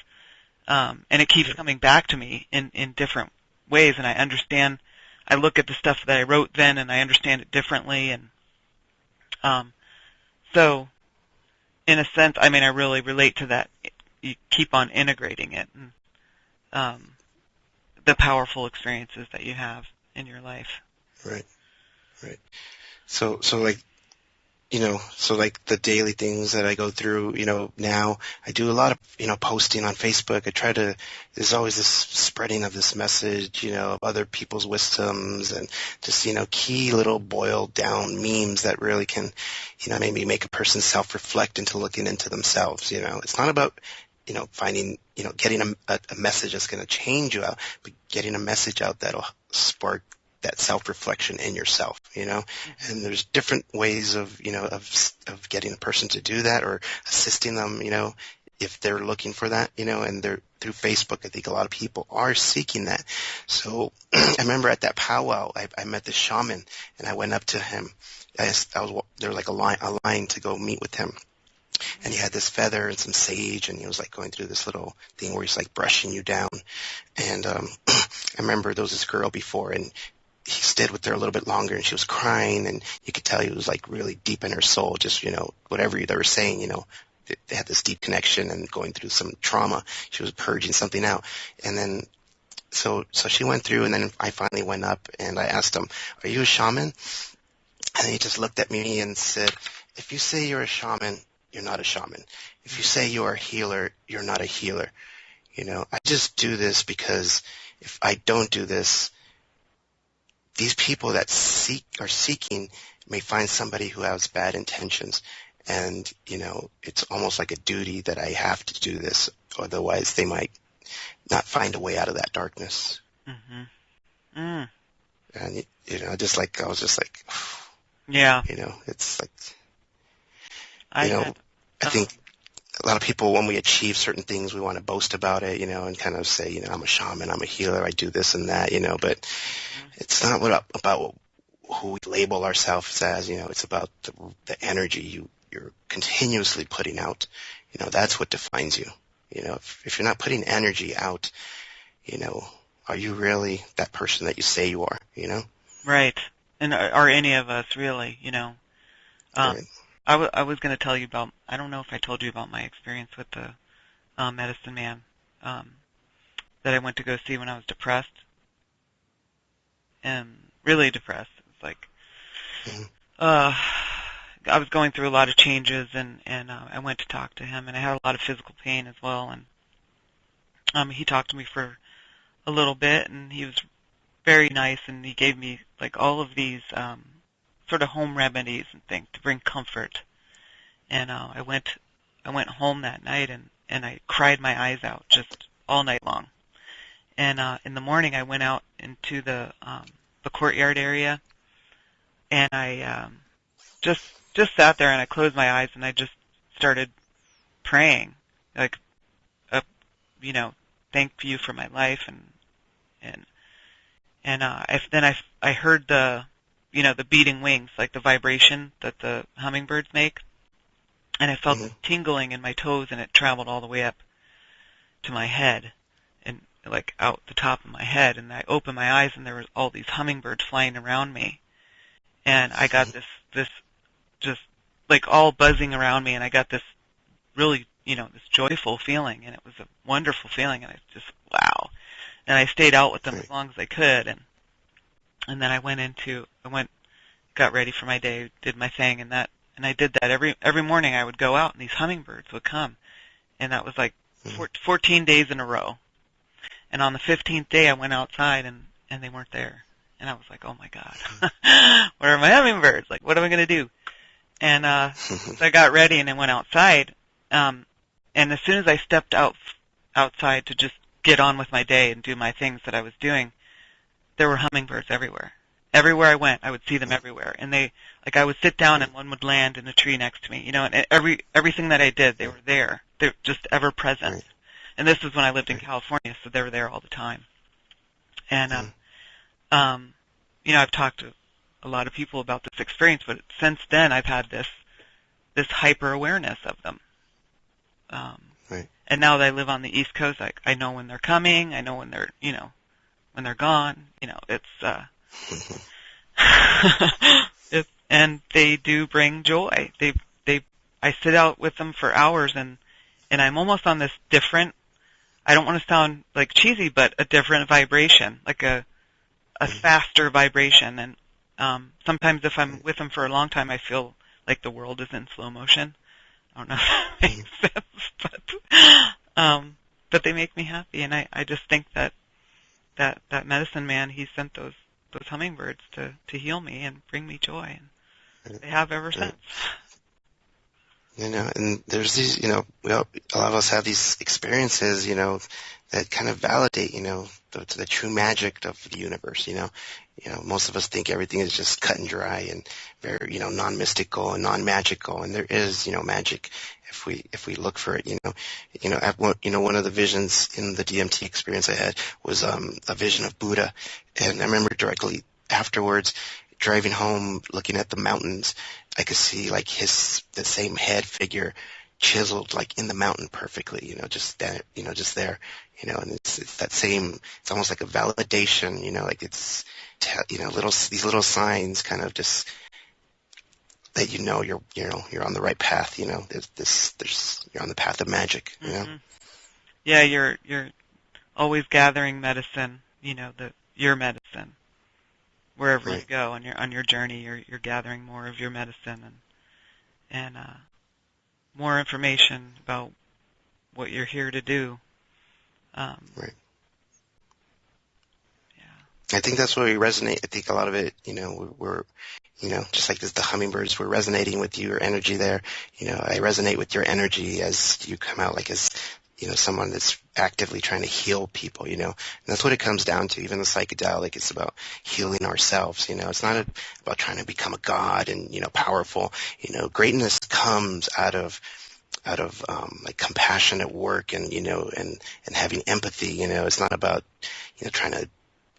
And it keeps coming back to me in different ways, and I understand. I look at the stuff that I wrote then, and I understand it differently. And so, in a sense, I mean, I really relate to that. You keep on integrating it, and the powerful experiences that you have in your life. Right. So like, so like the daily things that I go through, now I do a lot of, posting on Facebook. There's always this spreading of this message, of other people's wisdoms and just, key little boiled down memes that really can, maybe make a person self-reflect into looking into themselves. It's not about, finding, getting a message that's going to change you out, but getting a message out that'll spark that self-reflection in yourself, and there's different ways of getting a person to do that or assisting them, if they're looking for that, and they're through Facebook. I think a lot of people are seeking that. So I remember at that powwow, I met this shaman, and I went up to him. There was like a line to go meet with him. And he had this feather and some sage, and he was like going through this little thing where he's like brushing you down. And I remember there was this girl before, and he stayed with her a little bit longer, and she was crying, and you could tell he was like really deep in her soul, just, whatever they were saying, they had this deep connection and going through some trauma. She was purging something out. And then, so she went through, and then I finally went up, and I asked him, "Are you a shaman?" And he just looked at me and said, "If you say you're a shaman, you're not a shaman. If you say you are a healer, you're not a healer. I just do this because if I don't do this, these people that are seeking may find somebody who has bad intentions. And, it's almost like a duty that I have to do this. Otherwise, they might not find a way out of that darkness." Mm-hmm. Mm. And, I was just like, yeah. It's like, I think a lot of people, when we achieve certain things, we want to boast about it, and kind of say, I'm a shaman, I'm a healer, I do this and that, but it's not about who we label ourselves as, it's about the energy you're continuously putting out. That's what defines you. If you're not putting energy out, are you really that person that you say you are, Right. And are any of us really, Right. I was going to tell you about, I don't know if I told you about my experience with the medicine man that I went to go see when I was depressed, and really depressed. It was like, I was going through a lot of changes, and I went to talk to him, and I had a lot of physical pain as well, and he talked to me for a little bit, and he was very nice, and he gave me like all of these sort of home remedies and things to bring comfort. And I went home that night, and I cried my eyes out just all night long. And in the morning, I went out into the courtyard area, and I just sat there, and I closed my eyes, and I just started praying, like, thank you for my life, and then I heard the beating wings, like the vibration that the hummingbirds make, and I felt tingling in my toes, and it traveled all the way up to my head, and like out the top of my head, and I opened my eyes, and there was all these hummingbirds flying around me, and I got this just like all buzzing around me, and I got this really, this joyful feeling, and it was a wonderful feeling, and I just, wow. And I stayed out with them as long as I could, and then I got ready for my day, did my thing, and I did that every morning. I would go out, and these hummingbirds would come, and that was like 14 days in a row. And on the 15th day, I went outside, and they weren't there. And I was like, oh my God, where are my hummingbirds? Like, what am I going to do? And so I got ready and I went outside. And as soon as I stepped outside to just get on with my day and do my things that I was doing, there were hummingbirds everywhere. Everywhere I went, I would see them everywhere. And I would sit down and one would land in a tree next to me, and everything that I did, they were there. They're just ever present. Right. And this was when I lived in California, so they were there all the time. And, I've talked to a lot of people about this experience, but since then I've had this hyper awareness of them. Right. And now that I live on the East Coast, I know when they're coming, I know when they're, when they're gone. And they do bring joy. I sit out with them for hours and I'm almost on this different, I don't want to sound like cheesy, but a different vibration, like a faster vibration. And sometimes if I'm with them for a long time, I feel like the world is in slow motion. I don't know if that makes sense, but they make me happy. And I just think that medicine man, he sent those hummingbirds to heal me and bring me joy, and they have ever since. And there's these, a lot of us have these experiences, that kind of validate, the true magic of the universe, most of us think everything is just cut and dry and very, non-mystical and non-magical, and there is, magic if we look for it, one of the visions in the DMT experience I had was a vision of Buddha, and I remember directly afterwards driving home, looking at the mountains, I could see like the same head figure chiseled like in the mountain perfectly, just that, just there, and it's that same, it's almost like a validation, like it's, these little signs kind of just that you're on the right path, you're on the path of magic, Mm-hmm. Yeah, you're always gathering medicine, your medicine. Wherever right. you go on your journey, you're gathering more of your medicine and more information about what you're here to do. Right. Yeah. I think that's where we resonate. I think a lot of it, we're just like the hummingbirds, we're resonating with your energy there. I resonate with your energy as you come out, like as, someone that's actively trying to heal people, and that's what it comes down to. Even the psychedelic, it's about healing ourselves, it's not about trying to become a god and, powerful. Greatness comes out of like compassionate work and, and having empathy, it's not about, trying to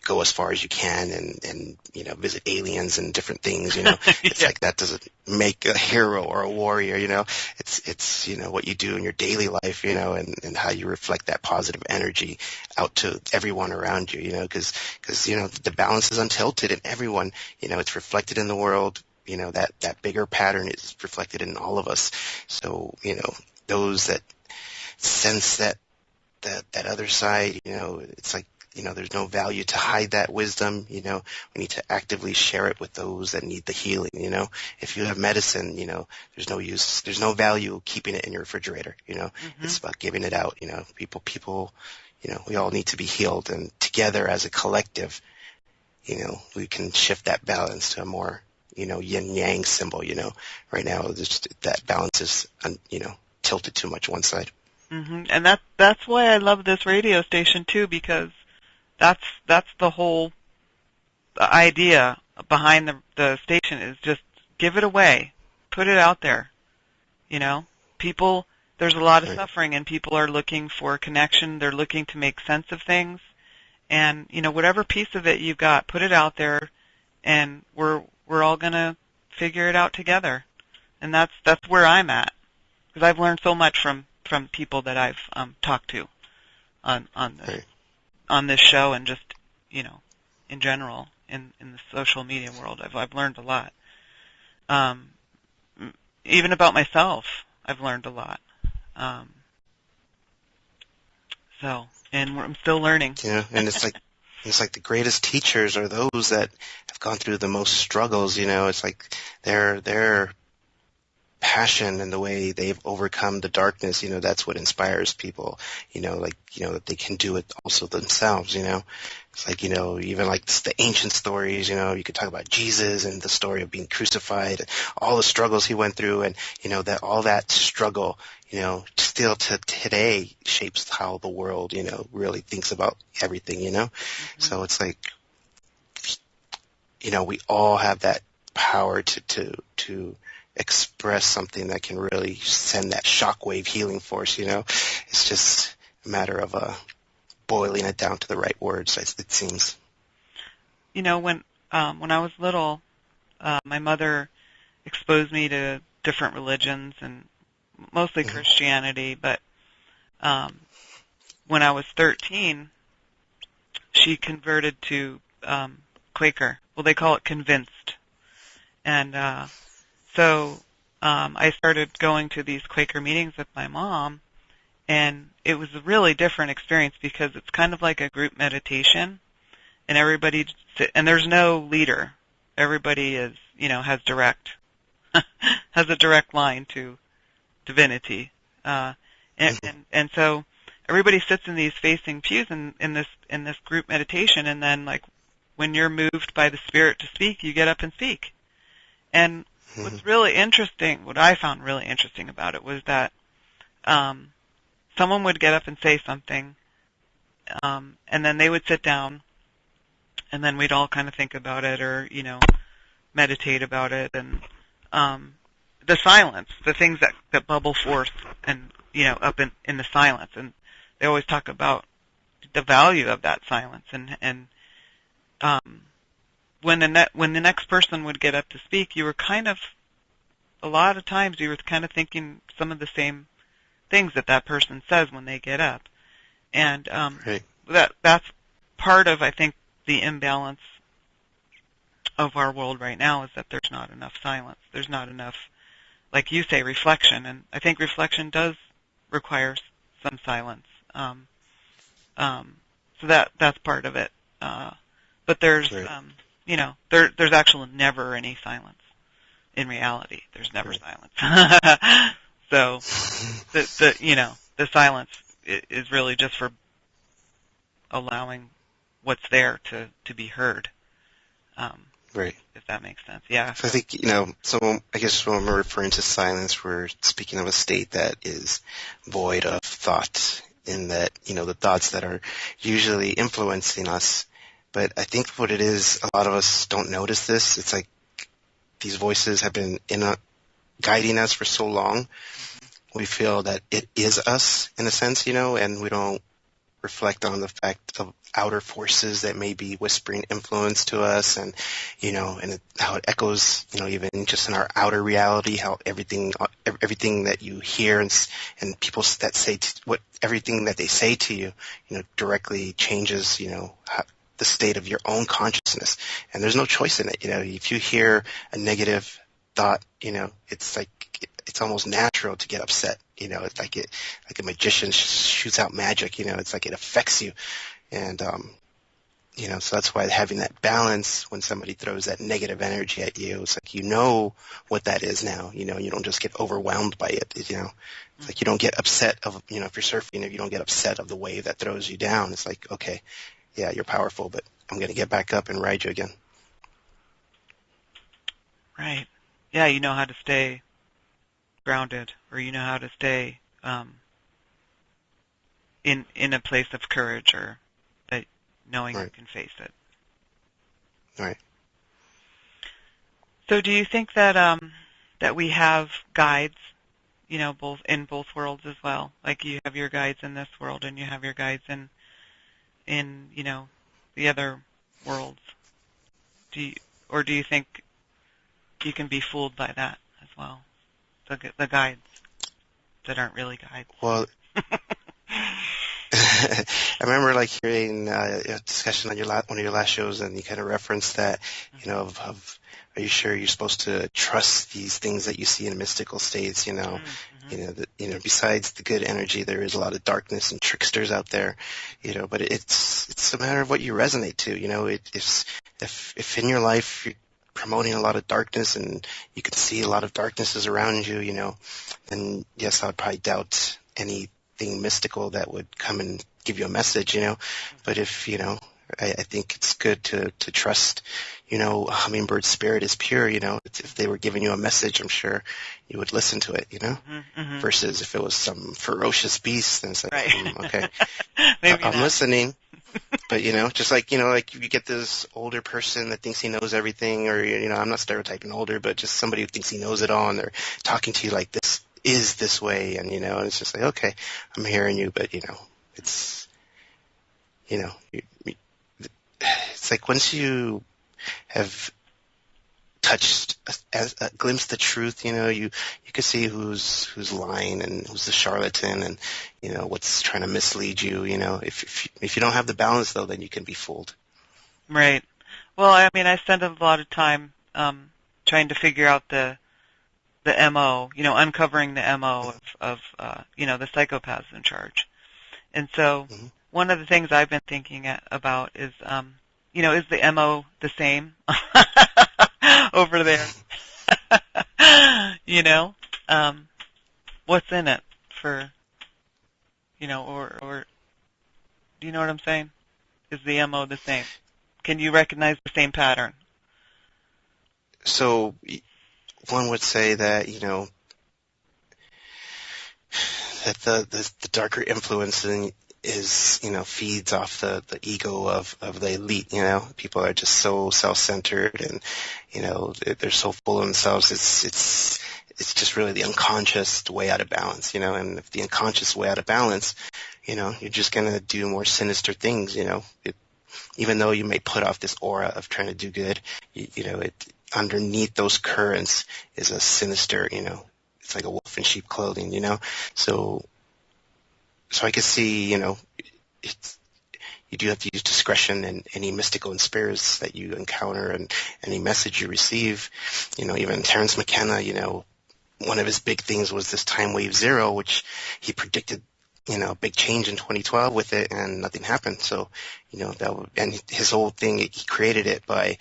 go as far as you can and visit aliens and different things, it's Yeah. like that doesn't make a hero or a warrior, it's what you do in your daily life, and how you reflect that positive energy out to everyone around you, because the balance is untilted in everyone, it's reflected in the world, that bigger pattern is reflected in all of us. So, those that sense that other side, it's like, there's no value to hide that wisdom, we need to actively share it with those that need the healing, if you have medicine, there's no use, there's no value keeping it in your refrigerator, Mm-hmm. It's about giving it out, people, we all need to be healed, and together as a collective, we can shift that balance to a more, yin-yang symbol, right now, that balance is, tilted too much one side. Mm-hmm. And that's why I love this radio station too, because that's the whole idea behind the station is just give it away, put it out there. People, there's a lot of Right. suffering, and people are looking for connection. They're looking to make sense of things, and whatever piece of it you've got, put it out there, and we're all gonna figure it out together. And that's where I'm at, because I've learned so much from people that I've talked to on Right. this show, and just in general in the social media world. I've learned a lot. Even about myself, I've learned a lot. And I'm still learning. And it's like the greatest teachers are those that have gone through the most struggles, it's like they're passion and the way they've overcome the darkness, that's what inspires people, that they can do it also themselves, It's like, even like the ancient stories, you could talk about Jesus and the story of being crucified, and all the struggles he went through, and, that all that struggle, still to today shapes how the world, really thinks about everything, Mm-hmm. So it's like, we all have that power to express something that can really send that shockwave healing force, It's just a matter of boiling it down to the right words, it seems. When I was little, my mother exposed me to different religions and mostly Mm-hmm. Christianity, but when I was 13, she converted to Quaker. Well, they call it convinced. And so I started going to these Quaker meetings with my mom, and it was a really different experience because it's kind of like a group meditation, and and there's no leader. Everybody is, has has a direct line to divinity, and so everybody sits in these facing pews in this group meditation, and then like when you're moved by the Spirit to speak, you get up and speak. And what's really interesting, what I found really interesting about it was that someone would get up and say something, and then they would sit down, and then we'd all kind of think about it or, meditate about it, and the silence, the things that bubble forth and, up in the silence. And they always talk about the value of that silence. And when the next person would get up to speak, you were a lot of times you were kind of thinking some of the same things that person says when they get up. And Right. that's part of, I think, the imbalance of our world right now is that there's not enough silence. There's not enough, like you say, reflection. And I think reflection does require some silence. So that's part of it. But there's, Right. there's actually never any silence. In reality, there's never silence. So the silence is really just for allowing what's there to be heard. Right. If that makes sense. Yeah. So I think, so I guess when we're referring to silence, we're speaking of a state that is void of thought, in that, the thoughts that are usually influencing us. But I think what it is, a lot of us don't notice this. It's like these voices have been guiding us for so long. We feel that it is us, in a sense, and we don't reflect on the fact of outer forces that may be whispering influence to us, and how it echoes, even just in our outer reality, how everything that you hear and people that say everything that they say to you, directly changes, the state of your own consciousness, and there's no choice in it. If you hear a negative thought, it's like it's almost natural to get upset. It's like like a magician shoots out magic. It's like it affects you, and so that's why having that balance when somebody throws that negative energy at you, it's like what that is now. You don't just get overwhelmed by it. It's like you don't get upset of if you're surfing, if you don't get upset of the wave that throws you down. It's like, okay, yeah, you're powerful, but I'm going to get back up and ride you again. Right. Yeah, you know how to stay grounded, or you know how to stay in a place of courage, or that knowing Right. you can face it. Right. So, do you think that that we have guides, both in both worlds as well? Like you have your guides in this world, and you have your guides in the other worlds. Do you think you can be fooled by that as well? The guides that aren't really guides. Well, I remember hearing a discussion on one of your last shows, and you kind of referenced that, of are you sure you're supposed to trust these things that you see in mystical states? Mm-hmm. Besides the good energy, there is a lot of darkness and tricksters out there, But it's a matter of what you resonate to. If in your life promoting a lot of darkness and you can see a lot of darknesses around you, then yes, I would probably doubt anything mystical that would come and give you a message, But if, I think it's good to trust, a hummingbird's spirit is pure, if they were giving you a message, I'm sure you would listen to it, versus if it was some ferocious beast, then it's like, right. Okay, Maybe I'm not. listening. But, just like you get this older person that thinks he knows everything, or, I'm not stereotyping older, but just somebody who thinks he knows it all, and they're talking to you like this is this way, and, and it's just like, okay, I'm hearing you, but, it's, it's like once you have touched a glimpse of the truth, you can see who's lying and who's the charlatan and, what's trying to mislead you, if you don't have the balance though, then you can be fooled. Right. Well, I mean, I spend a lot of time trying to figure out the MO, uncovering the MO of the psychopaths in charge. And so one of the things I've been thinking about is, is the MO the same over there? What's in it for, or do you know what I'm saying? Is the MO the same? Can you recognize the same pattern? So one would say that, that the darker influence is, feeds off the ego of the elite, People are just so self-centered and, they're so full of themselves. It's just really the unconscious way out of balance, and if the unconscious way out of balance, you're just going to do more sinister things, even though you may put off this aura of trying to do good, underneath those currents is a sinister, it's like a wolf in sheep clothing, So I can see, you do have to use discretion in any mystical and spirits that you encounter and any message you receive. Even Terence McKenna, one of his big things was this time wave zero, which he predicted, a big change in 2012 with it, and nothing happened. So, and his whole thing, he created it by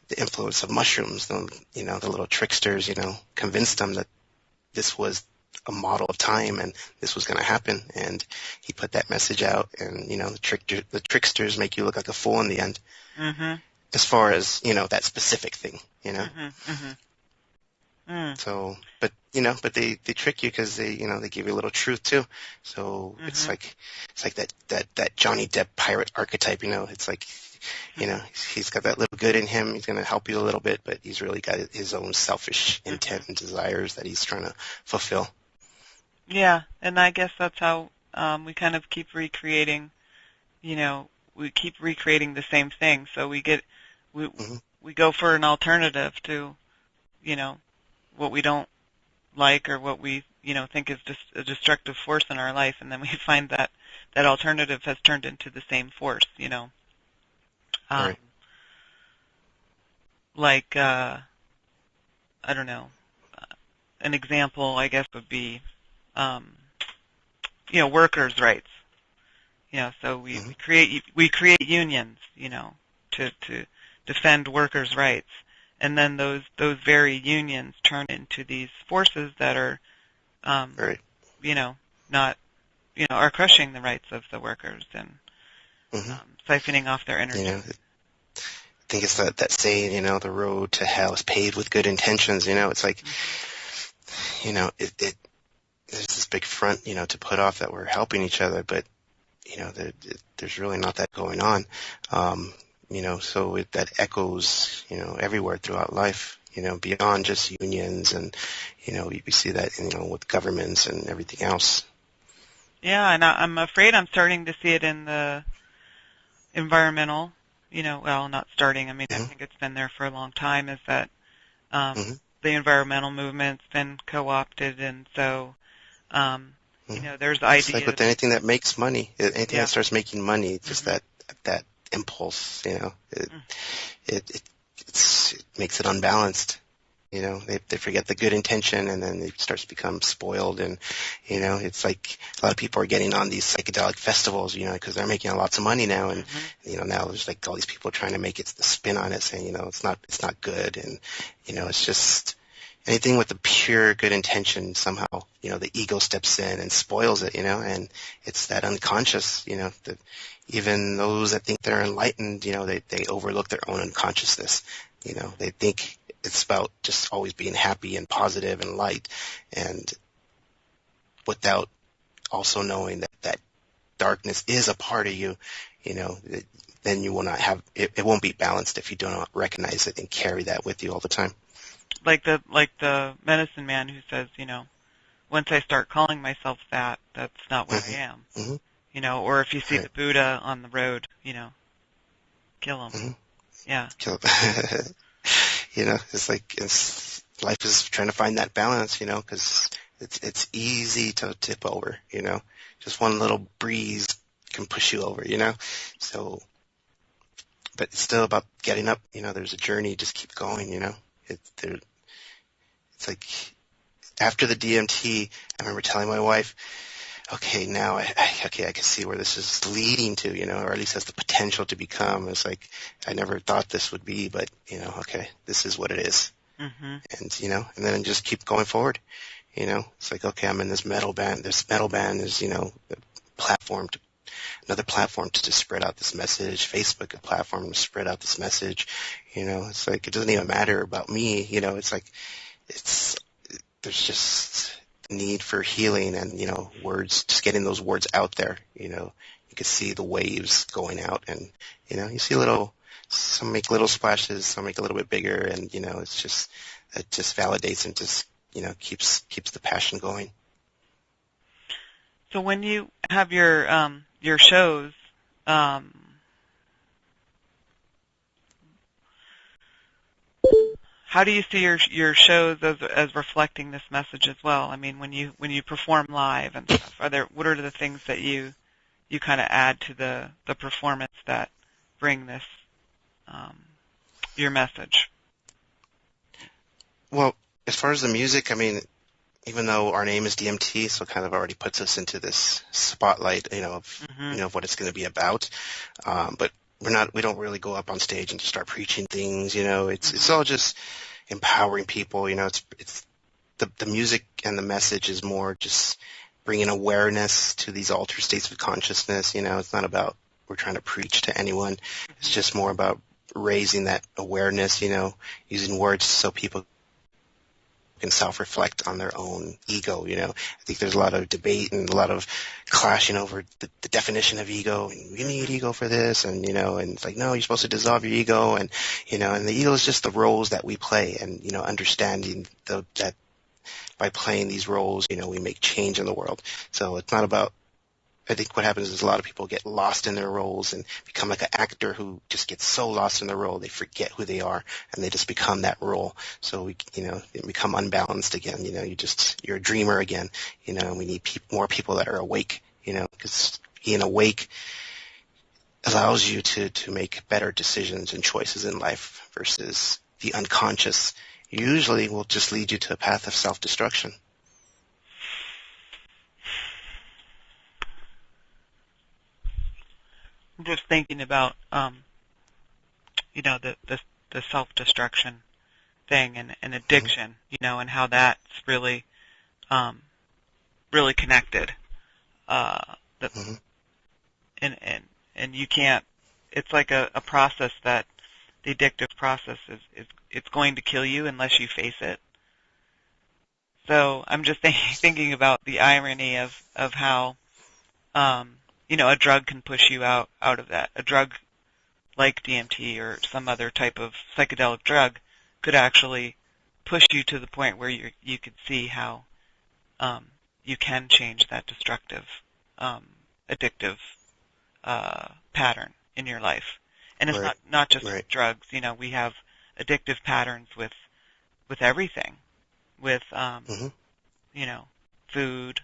the influence of mushrooms. The little tricksters, convinced them that this was a model of time and this was going to happen, and he put that message out, and the tricksters make you look like a fool in the end. As far as that specific thing, So, but they trick you because they give you a little truth too. So it's like that Johnny Depp pirate archetype. It's like he's got that little good in him. He's going to help you a little bit, but he's really got his own selfish intent and desires that he's trying to fulfill. Yeah, and I guess that's how we kind of keep recreating. We keep recreating the same thing. So we go for an alternative to, what we don't like or what we, think is just a destructive force in our life, and then we find that that alternative has turned into the same force. Right. Like I don't know. An example, I guess, would be workers' rights. So we create unions, to defend workers' rights, and then those very unions turn into these forces that are, Right. not, are crushing the rights of the workers and siphoning off their energy. I think it's that saying, the road to hell is paved with good intentions. It's like, there's this big front, to put off that we're helping each other, but, there's really not that going on. So that echoes, everywhere throughout life, beyond just unions and, we see that, with governments and everything else. Yeah, and I'm afraid I'm starting to see it in the environmental, well, not starting. I mean, I think it's been there for a long time, is that the environmental movement's been co-opted, and so, there's ideas. It's like with anything that makes money, anything that starts making money, just that impulse, it makes it unbalanced. They forget the good intention, and then it starts to become spoiled. And it's like a lot of people are getting on these psychedelic festivals, because they're making lots of money now. And now there's like all these people trying to make it the spin on it, saying it's not good. And it's just anything with the pure good intention, somehow the ego steps in and spoils it. And it's that unconscious, that even those that think they're enlightened, they overlook their own unconsciousness. They think it's about just always being happy and positive and light, and without also knowing that darkness is a part of you, then you will not have it. It won't be balanced if you do not recognize it and carry that with you all the time. Like the medicine man who says, once I start calling myself that, that's not what I am. Mm-hmm. Or if you see Right. the Buddha on the road, kill him. Mm-hmm. Yeah. It's like life is trying to find that balance, because it's easy to tip over, just one little breeze can push you over, so, but it's still about getting up, there's a journey, just keep going, it's like after the DMT, I remember telling my wife, okay, now I can see where this is leading to, or at least has the potential to become. It's like I never thought this would be, but okay, this is what it is. Mm-hmm. And then just keep going forward. It's like, okay, I'm in this metal band. This metal band is, another platform to spread out this message. Facebook, a platform to spread out this message. It's like it doesn't even matter about me. It's like there's just need for healing and, words, just getting those words out there. You can see the waves going out, and, you see some make little splashes, some make a little bit bigger, and, it just validates and just, keeps the passion going. So when you have your shows, how do you see your shows as reflecting this message as well? I mean, when you perform live and stuff, what are the things that you kind of add to the performance that bring this your message? Well, as far as the music, I mean, even though our name is DMT, so it kind of already puts us into this spotlight, of of what it's going to be about. But we don't really go up on stage and just start preaching things. It's all just empowering people. It's the music and the message is more just bringing awareness to these altered states of consciousness. It's not about we're trying to preach to anyone. It's just more about raising that awareness. Using words so people can self-reflect on their own ego. I think there's a lot of debate and a lot of clashing over the definition of ego, and we need ego for this, and and it's like, no, you're supposed to dissolve your ego, and and the ego is just the roles that we play, and understanding that by playing these roles, we make change in the world. So it's not about, I think what happens is a lot of people get lost in their roles and become like an actor who just gets so lost in the role they forget who they are, and they just become that role. So they become unbalanced again. You're a dreamer again. And we need more people that are awake. Because being awake allows you to make better decisions and choices in life versus the unconscious. Usually will just lead you to a path of self-destruction. I'm just thinking about the self-destruction thing and addiction, and how that's really really connected. And you can't. It's like a process that the addictive process is it's going to kill you unless you face it. So I'm just thinking about the irony of how a drug can push you out of that. A drug like DMT or some other type of psychedelic drug could actually push you to the point where you could see how you can change that destructive, addictive pattern in your life. And it's not just with drugs. We have addictive patterns with everything, with food,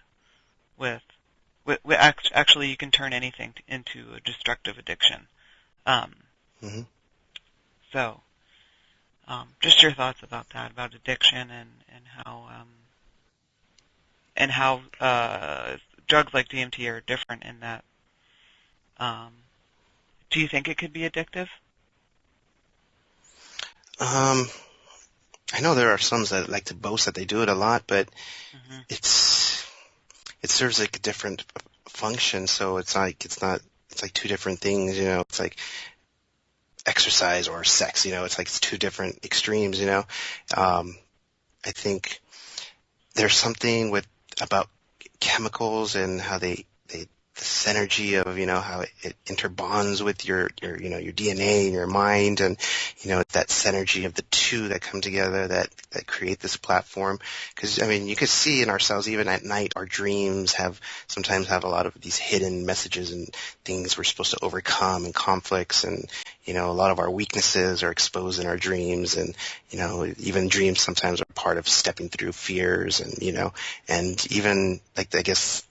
with actually you can turn anything into a destructive addiction. So Just your thoughts about that, about addiction and how drugs like DMT are different in that. Um, do you think it could be addictive? Um, I know there are some that like to boast that they do it a lot, but Hmm. it's it serves like a different function. So it's like two different things. It's like exercise or sex. It's like it's two different extremes. I think there's something about chemicals and how they the synergy of how it interbonds with your DNA and your mind, and that synergy of the two that come together that create this platform. Because I mean, you could see in ourselves even at night, our dreams sometimes have a lot of these hidden messages and things we're supposed to overcome and conflicts, and a lot of our weaknesses are exposed in our dreams, and even dreams sometimes are part of stepping through fears, and even like I guess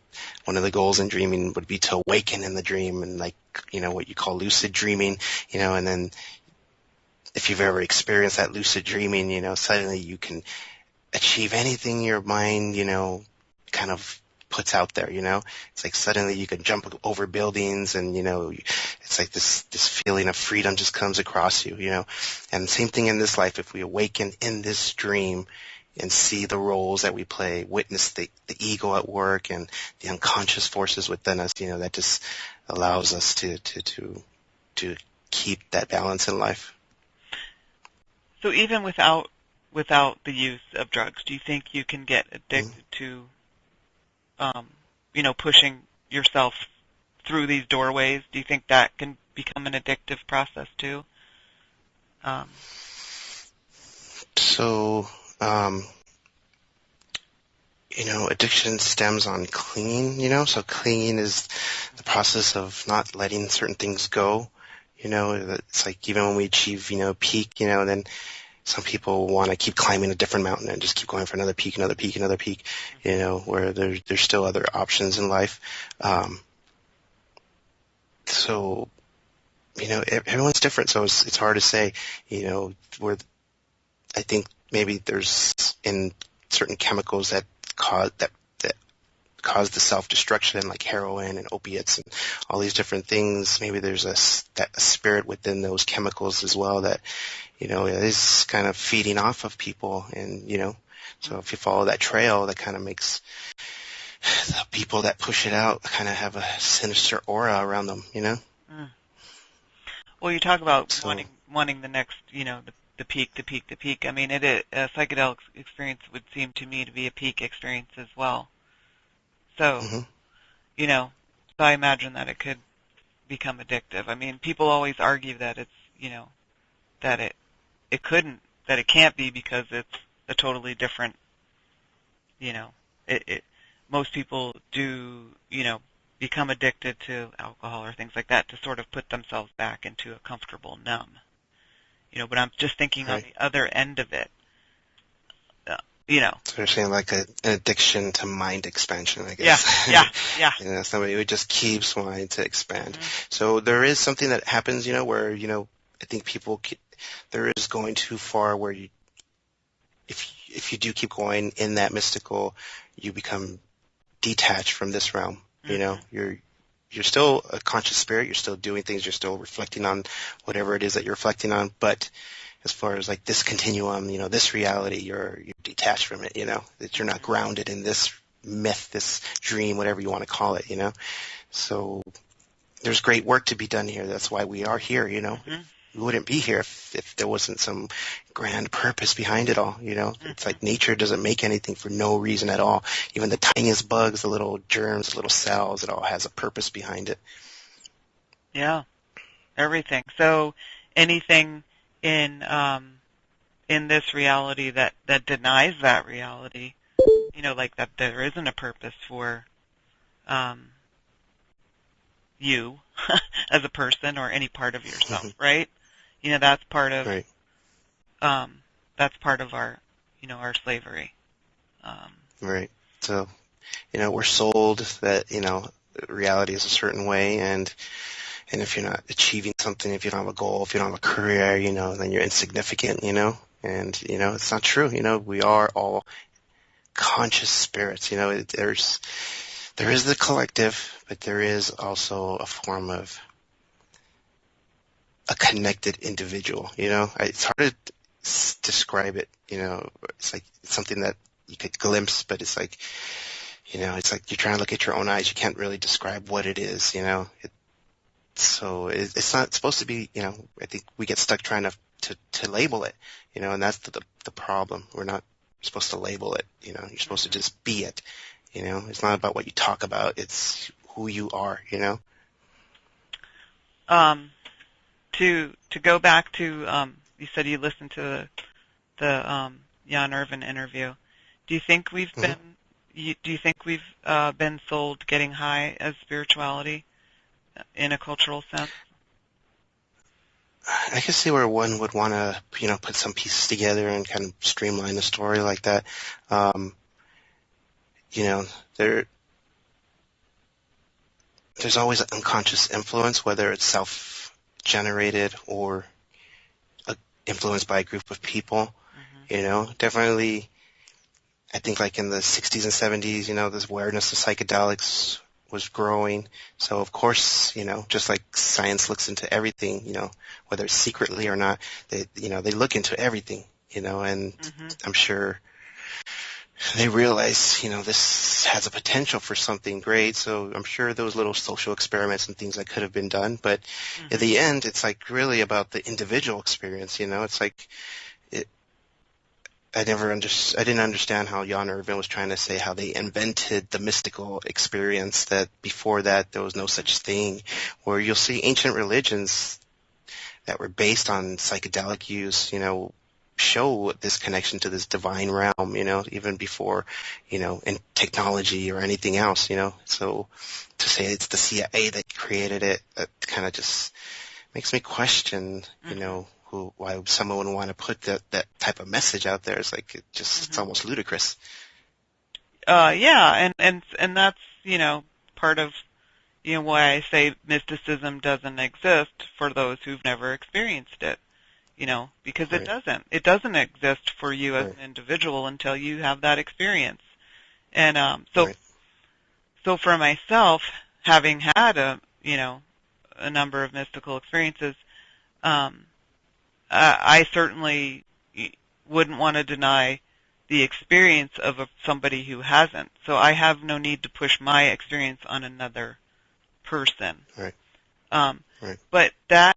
one of the goals in dreaming would be to awaken in the dream, and like what you call lucid dreaming, and then if you've ever experienced that lucid dreaming, suddenly you can achieve anything your mind kind of puts out there. It's like suddenly you can jump over buildings, and it's like this feeling of freedom just comes across you. And same thing in this life. If we awaken in this dream and see the roles that we play, witness the ego at work and the unconscious forces within us, that just allows us to keep that balance in life. So even without the use of drugs, do you think you can get addicted to, pushing yourself through these doorways? Do you think that can become an addictive process too? So, addiction stems on clinging, so clinging is the process of not letting certain things go. It's like even when we achieve, peak, then some people want to keep climbing a different mountain and just keep going for another peak, another peak, another peak, where there's still other options in life. So, everyone's different, so it's hard to say, where I think maybe there's in certain chemicals that cause the self-destruction, like heroin and opiates and all these different things. Maybe there's a spirit within those chemicals as well that, is kind of feeding off of people. And, so if you follow that trail, that kind of makes the people that push it out kind of have a sinister aura around them, Mm. Well, you talk about So, wanting the next, the peak, the peak, the peak. I mean, a psychedelic experience would seem to me to be a peak experience as well. So, mhm. so I imagine that it could become addictive. I mean, people always argue that it's, that it couldn't, that it can't be because it's a totally different, most people do, become addicted to alcohol or things like that to sort of put themselves back into a comfortable numb. But I'm just thinking on Right. the other end of it, you know. So you're saying like an addiction to mind expansion, I guess. Yeah. Somebody who just keeps wanting to expand. Mm-hmm. So there is something that happens, where, I think there is going too far where if you do keep going in that mystical, you become detached from this realm. Mm-hmm. You're still a conscious spirit. You're still doing things. You're still reflecting on whatever it is that you're reflecting on. But as far as like this continuum, this reality, you're detached from it. That you're not grounded in this myth, this dream, whatever you want to call it. So there's great work to be done here. That's why we are here. Mm-hmm. We wouldn't be here if there wasn't some grand purpose behind it all. It's like nature doesn't make anything for no reason at all. Even the tiniest bugs, the little germs, the little cells, it all has a purpose behind it. Yeah, everything. So anything in this reality that denies that reality, like that there isn't a purpose for you as a person or any part of yourself, right? That's part of Right. our our slavery. Right. So, we're sold that, reality is a certain way, and if you're not achieving something, if you don't have a goal, if you don't have a career, then you're insignificant, And, it's not true. We are all conscious spirits. There is the collective, but there is also a form of a connected individual. It's hard to describe it. It's like it's something that you could glimpse, but it's like, it's like you're trying to look at your own eyes. You can't really describe what it is. So it's not supposed to be. I think we get stuck trying to label it. And that's the problem. We're not supposed to label it. You're supposed to just be it. It's not about what you talk about. It's who you are. To go back to you said you listened to the Jan Irvin interview. Do you think we've been sold getting high as spirituality in a cultural sense? I can see where one would want to, put some pieces together and kind of streamline the story like that. There's always an unconscious influence, whether it's self-generated or influenced by a group of people. Definitely, I think like in the 60s and 70s, this awareness of psychedelics was growing. So of course, just like science looks into everything, whether it's secretly or not, they look into everything, and I'm sure they realize, this has a potential for something great. So I'm sure those little social experiments and things that could have been done. But at the end, it's like really about the individual experience. It's like I didn't understand how Jan Irvin was trying to say how they invented the mystical experience, that before that there was no such thing, where you'll see ancient religions that were based on psychedelic use, show this connection to this divine realm, even before, in technology or anything else, So to say it's the CIA that created it, that kind of just makes me question, why someone would want to put that type of message out there. It's like, it's almost ludicrous. Yeah, and that's, part of, why I say mysticism doesn't exist for those who've never experienced it, because Right. It doesn't exist for you as an individual until you have that experience. And, Right. so for myself, having had a number of mystical experiences, I certainly wouldn't want to deny the experience of somebody who hasn't. So I have no need to push my experience on another person. Right. Right. But that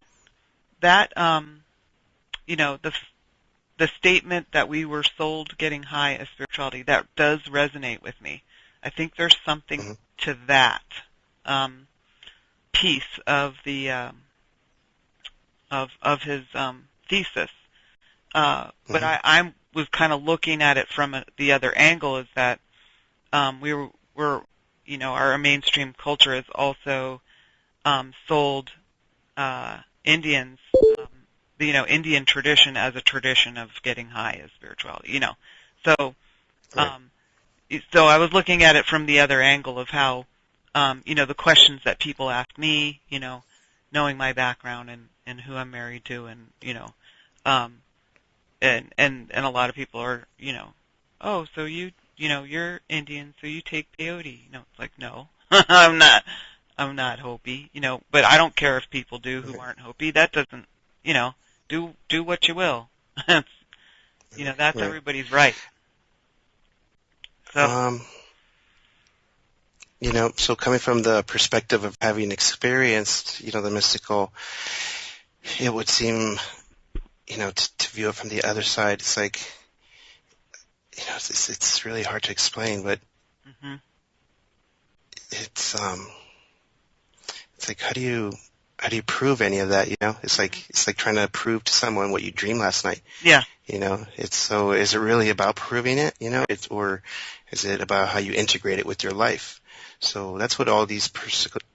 the statement that we were sold getting high as spirituality, that does resonate with me. I think there's something to that piece of the of his thesis. But I was kind of looking at it from the other angle, is that we're our mainstream culture has also sold Indians, Indian tradition as a tradition of getting high as spirituality. So so I was looking at it from the other angle of how the questions that people ask me, knowing my background and who I'm married to, and and a lot of people are, oh, so you're Indian, so you take peyote. It's like, no, I'm not Hopi, but I don't care if people do who aren't Hopi. That doesn't, do what you will. That's everybody's right. So, so coming from the perspective of having experienced, the mystical, it would seem, to view it from the other side, it's like, it's really hard to explain, but it's like, how do you prove any of that? It's like trying to prove to someone what you dreamed last night. Yeah. So is it really about proving it? Or is it about how you integrate it with your life? So that's what all these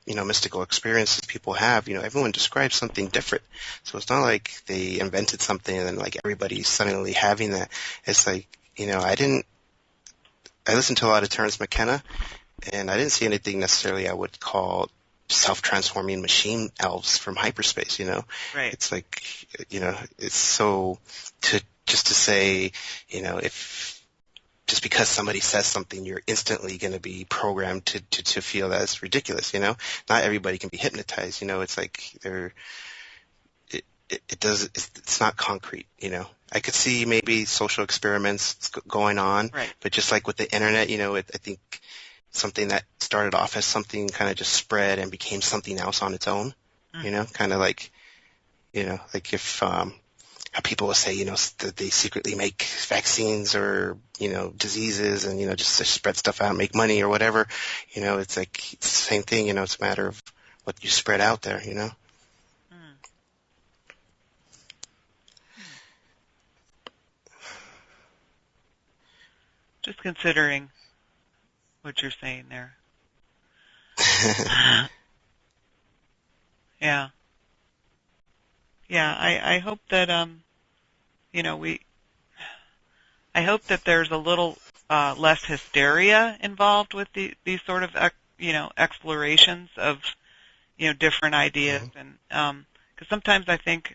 mystical experiences people have. Everyone describes something different. So it's not like they invented something and then like everybody's suddenly having that. It's like, I listened to a lot of Terence McKenna, and I didn't see anything necessarily I would call self-transforming machine elves from hyperspace, Right. It's like, it's so, to just to say, if just because somebody says something, you're instantly going to be programmed to feel that it's ridiculous. Not everybody can be hypnotized. It's like it's not concrete. I could see maybe social experiments going on, Right. but just like with the internet, I think something that started off as something kind of just spread and became something else on its own. Kind of like, like if how people will say, that they secretly make vaccines or, diseases and, just to spread stuff out and make money or whatever. It's like it's the same thing. It's a matter of what you spread out there. Just considering what you're saying there. Yeah. Yeah, I hope that I hope that there's a little less hysteria involved with these sort of explorations of different ideas, and because sometimes I think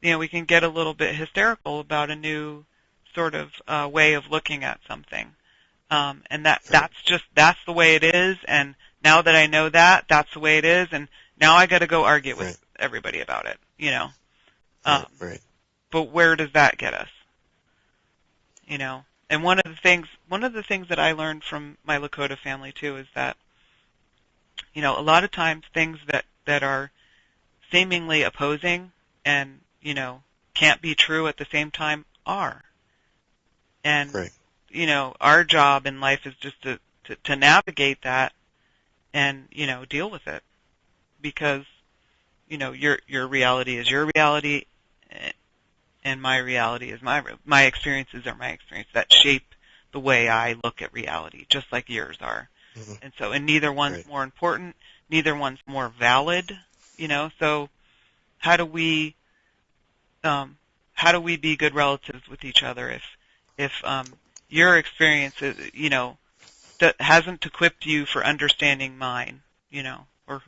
we can get a little bit hysterical about a new sort of way of looking at something, and that's the way it is, and now that I know that that's the way it is, and now I got to go argue with everybody about it, Right. But where does that get us? And one of the things that I learned from my Lakota family too is that, a lot of times things that are seemingly opposing and, can't be true at the same time are. And, our job in life is just to navigate that and, deal with it, because, your reality is your reality, and my reality is my experiences are my experience that shape the way I look at reality, just like yours are. And neither one's more important, neither one's more valid, so how do we be good relatives with each other if your experience is, that hasn't equipped you for understanding mine, or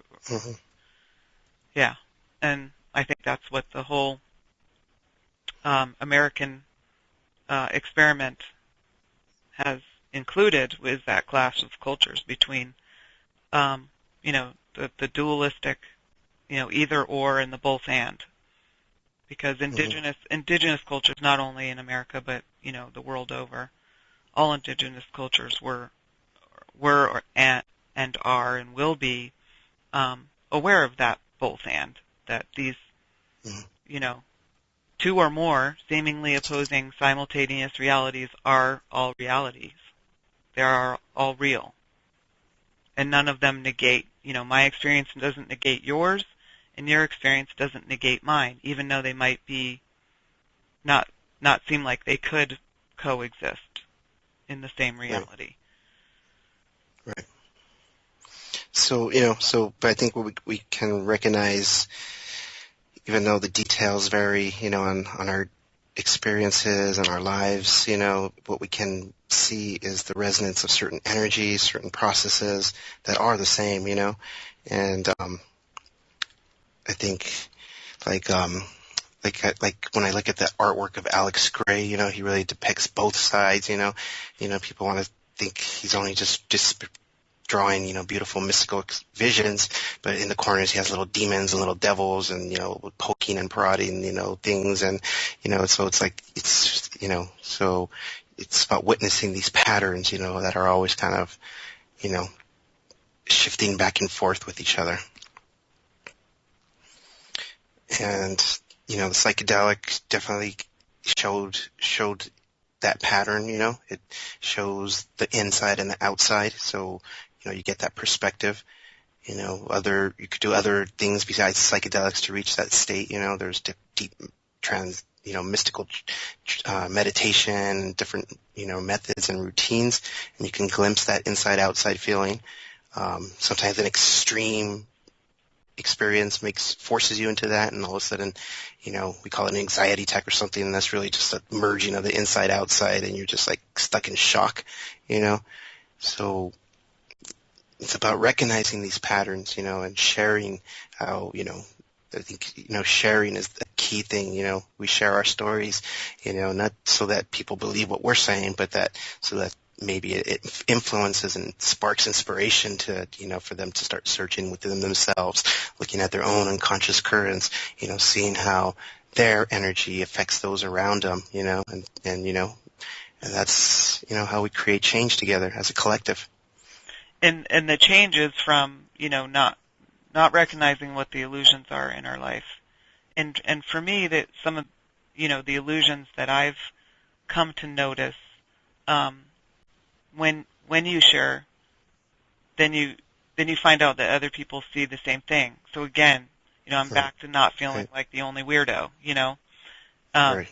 yeah. And I think that's what the whole American experiment has included, with that clash of cultures between, the dualistic, either or and the both and. Because indigenous cultures, not only in America but the world over, all indigenous cultures were and are and will be aware of that both and, that these two or more seemingly opposing simultaneous realities are all realities. They are all real. And none of them negate, my experience doesn't negate yours, and your experience doesn't negate mine, even though they might be not seem like they could coexist in the same reality. Right. So, but I think what we can recognize, even though the details vary, on our experiences and our lives, what we can see is the resonance of certain energies, certain processes that are the same, and I think like when I look at the artwork of Alex Gray, he really depicts both sides, people want to think he's only just drawing, beautiful mystical visions, but in the corners he has little demons and little devils and, poking and prodding, things. And, so it's like, so it's about witnessing these patterns, that are always kind of, shifting back and forth with each other. And, the psychedelic definitely showed that pattern, it shows the inside and the outside. So, you get that perspective, you could do other things besides psychedelics to reach that state. There's deep mystical, meditation, different, methods and routines, and you can glimpse that inside outside feeling. Sometimes an extreme experience forces you into that, and all of a sudden, we call it an anxiety attack or something, and that's really just a merging of the inside outside, and you're just like stuck in shock, So it's about recognizing these patterns, and sharing how, I think, sharing is the key key thing. We share our stories, not so that people believe what we're saying, but so that maybe it influences and sparks inspiration to, for them to start searching within themselves, looking at their own unconscious currents, seeing how their energy affects those around them, and that's, how we create change together as a collective. And the change is from, not recognizing what the illusions are in our life. And for me, that some of, the illusions that I've come to notice, when you share, then you find out that other people see the same thing. So again, I'm Right. back to not feeling Right. like the only weirdo, Right.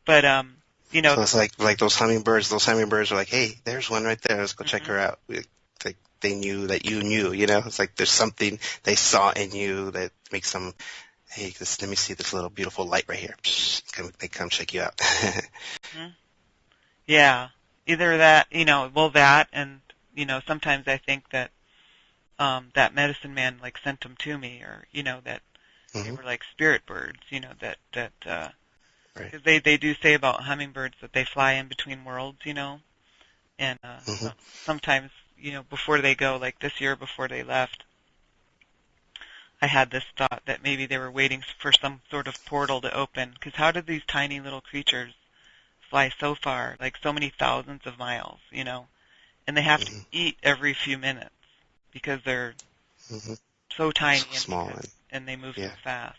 But So it's like those hummingbirds. Those hummingbirds are like, hey, there's one right there. Let's go check her out. It's like they knew that you knew. It's like there's something they saw in you that makes them. Hey, let me see this little beautiful light right here. They come check you out. Yeah, either that, that, and sometimes I think that that medicine man like sent them to me, or that they were like spirit birds, that Right. because they do say about hummingbirds that they fly in between worlds, and sometimes before they go, like this year before they left, I had this thought that maybe they were waiting for some sort of portal to open, because how did these tiny little creatures fly so far, like so many thousands of miles, and they have to eat every few minutes because they're so tiny So small and they move yeah. so fast.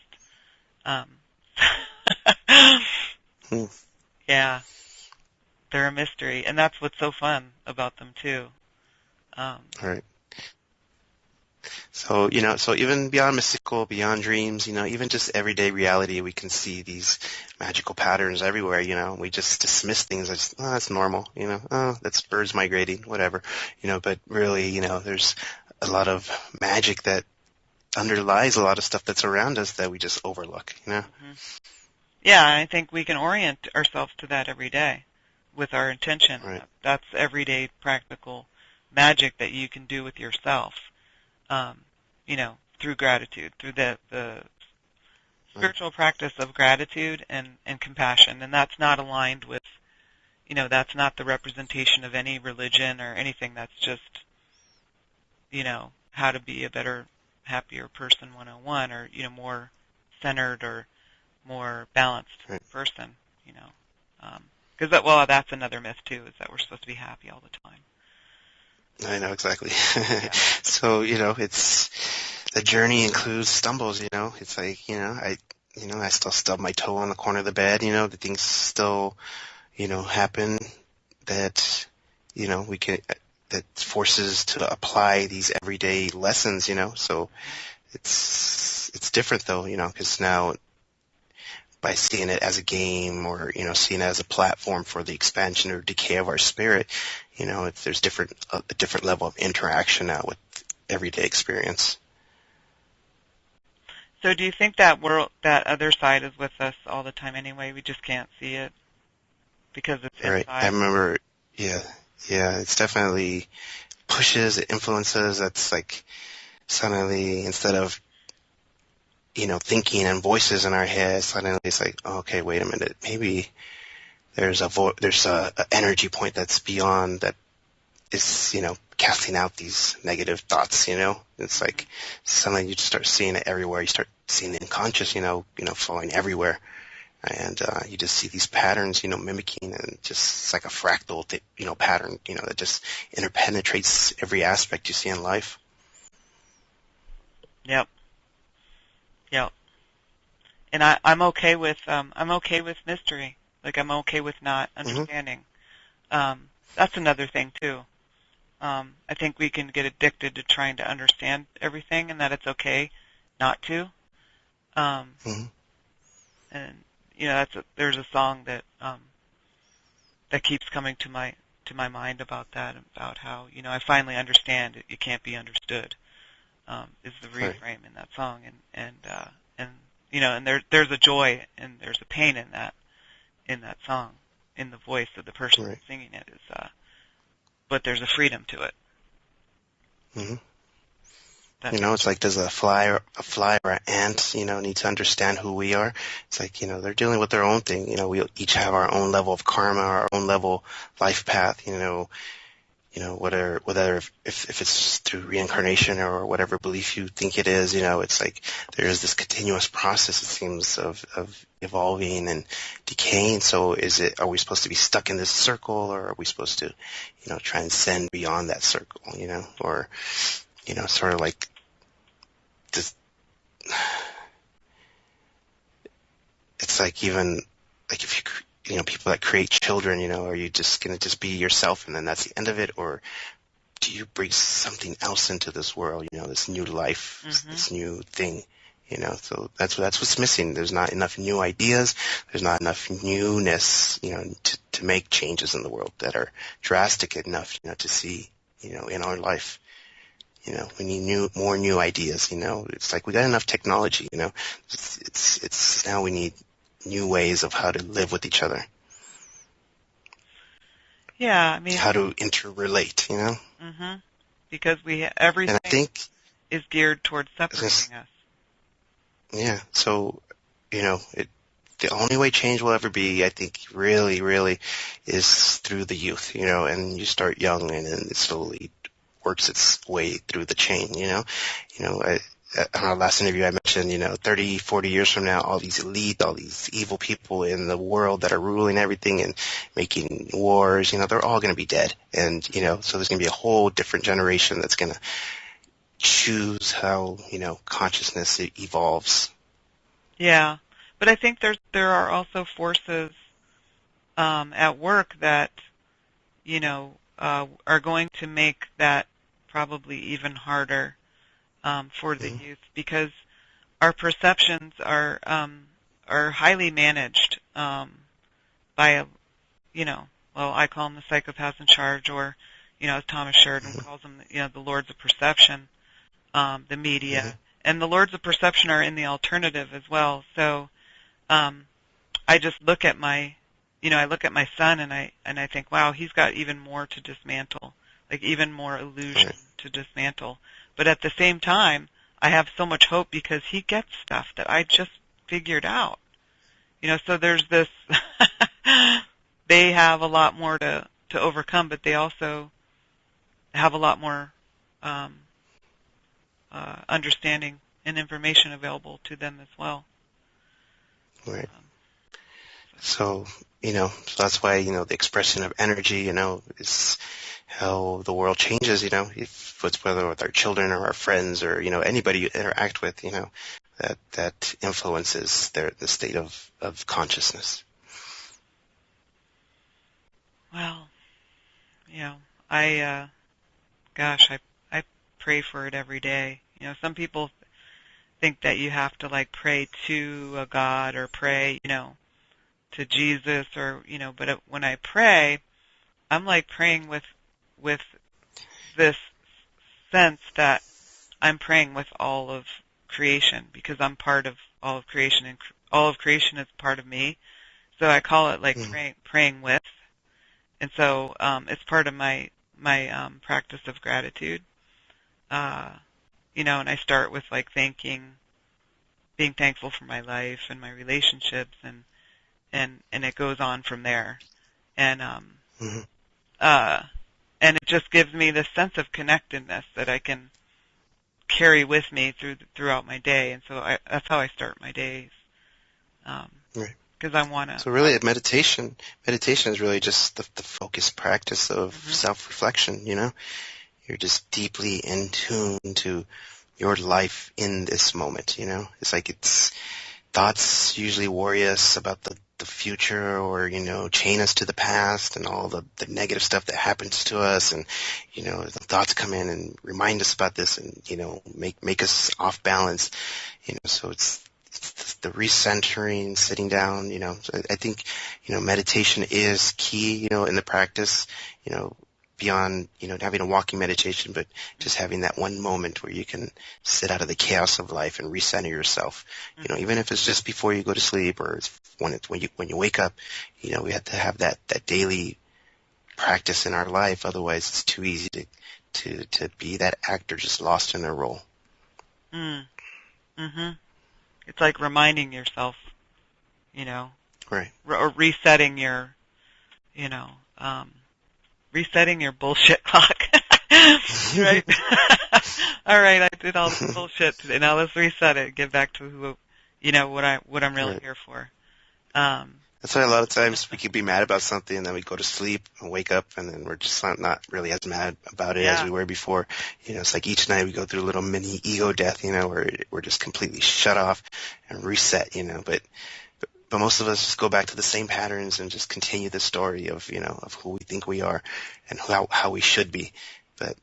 Hmm. Yeah, they're a mystery, and that's what's so fun about them too. Right. So, so even beyond mystical, beyond dreams, even just everyday reality, we can see these magical patterns everywhere, we just dismiss things as, oh, that's normal, oh, that's birds migrating, whatever, but really, there's a lot of magic that underlies a lot of stuff that's around us that we just overlook, Yeah, I think we can orient ourselves to that every day with our intention. Right. That's everyday practical magic that you can do with yourself, through gratitude, through the spiritual practice of gratitude and compassion. And that's not aligned with, that's not the representation of any religion or anything. That's just, how to be a better, happier person 101, or, more centered or more balanced person, because that's another myth too, is that we're supposed to be happy all the time. I know, exactly. Yeah. So, it's, the journey includes stumbles, it's like, I still stub my toe on the corner of the bed, the things still, happen that, we can, that forces to apply these everyday lessons, so it's different though, because now, by seeing it as a game or, seeing it as a platform for the expansion or decay of our spirit, there's a different level of interaction now with everyday experience. So do you think that that other side is with us all the time anyway? We just can't see it because it's inside? Right. I remember, yeah, it's definitely pushes, it influences. That's like suddenly, instead of, thinking and voices in our head, suddenly it's like, oh, okay, wait a minute, maybe there's a energy point that's beyond that is, casting out these negative thoughts, It's like suddenly you just start seeing it everywhere. You start seeing the unconscious, flowing everywhere. And you just see these patterns, mimicking, and just it's like a fractal, pattern, that just interpenetrates every aspect you see in life. Yep. And I'm okay with mystery. Like, I'm okay with not understanding. That's another thing too. I think we can get addicted to trying to understand everything, and that it's okay not to. And there's a song that that keeps coming to my mind about that, about how I finally understand it. You can't be understood. Is the reframe in that song, and there's a joy and there's a pain in that song, in the voice of the person singing it, but there's a freedom to it. You know, it's like, does a fly or an ant, need to understand who we are? It's like, they're dealing with their own thing. We each have our own level of karma, our own level life path. Whether if it's through reincarnation or whatever belief you think it is. It's like there is this continuous process, it seems, of evolving and decaying. So are we supposed to be stuck in this circle, or are we supposed to, transcend beyond that circle, or, sort of like this, it's like, even like if people that create children, are you just going to just be yourself and then that's the end of it? Or do you bring something else into this world, this new life, this new thing, so that's what's missing. There's not enough new ideas. There's not enough newness, to make changes in the world that are drastic enough, to see, in our life. We need more new ideas, it's like we got enough technology, it's now we need new ways of how to live with each other. Yeah, I mean, how to interrelate, because everything and I think is geared towards separating us. Yeah, so, the only way change will ever be, I think, really, really, is through the youth, and you start young and then it slowly works its way through the chain, on our last interview I mentioned, 30, 40 years from now, all these evil people in the world that are ruling everything and making wars, they're all going to be dead. And, so there's going to be a whole different generation that's going to choose how, consciousness evolves. Yeah, but I think there are also forces at work that, are going to make that probably even harder for the youth, because our perceptions are highly managed by I call them the psychopaths in charge, or as Thomas Sheridan calls them, the lords of perception, the media, and the lords of perception are in the alternative as well. So I just look at my son and I think, wow, he's got even more to dismantle, like even more illusion to dismantle. But at the same time, I have so much hope because he gets stuff that I just figured out. So there's this, they have a lot more to overcome, but they also have a lot more understanding and information available to them as well. Right. So that's why, the expression of energy, is how the world changes, if it's whether with our children or our friends or, anybody you interact with, that influences the state of consciousness. Well, I pray for it every day. Some people think that you have to pray to a God or pray, to Jesus or, but when I pray, I'm praying with this sense that I'm praying with all of creation, because I'm part of all of creation, and all of creation is part of me. So I call it praying with. And so it's part of my practice of gratitude. And I start with being thankful for my life and my relationships, and it goes on from there. And and it just gives me this sense of connectedness that I can carry with me throughout my day. And so that's how I start my days. Right. Because I want to. So really, meditation is really just the focused practice of self-reflection. You're just deeply in tune to your life in this moment. It's like thoughts usually worry us about the future, or chain us to the past and all the negative stuff that happens to us, and the thoughts come in and remind us about this, and make us off balance. So it's the recentering, sitting down. So I think meditation is key in the practice, beyond having a walking meditation, but just having that one moment where you can sit out of the chaos of life and recenter yourself. Even if it's just before you go to sleep, or when you wake up. We have to have that daily practice in our life. Otherwise, it's too easy to be that actor just lost in their role. Mm. Mm-hmm. It's like reminding yourself, Right. or resetting your, you know, resetting your bullshit clock. Right? All right, I did all this bullshit today. Now let's reset it. Get back to what I'm really Right. here for. That's why a lot of times we could be mad about something and then we go to sleep and wake up and then we're just not really as mad about it as Yeah. we were before. It's like each night we go through a little mini ego death, where we're just completely shut off and reset, but most of us just go back to the same patterns and just continue the story of, of who we think we are and how we should be. But,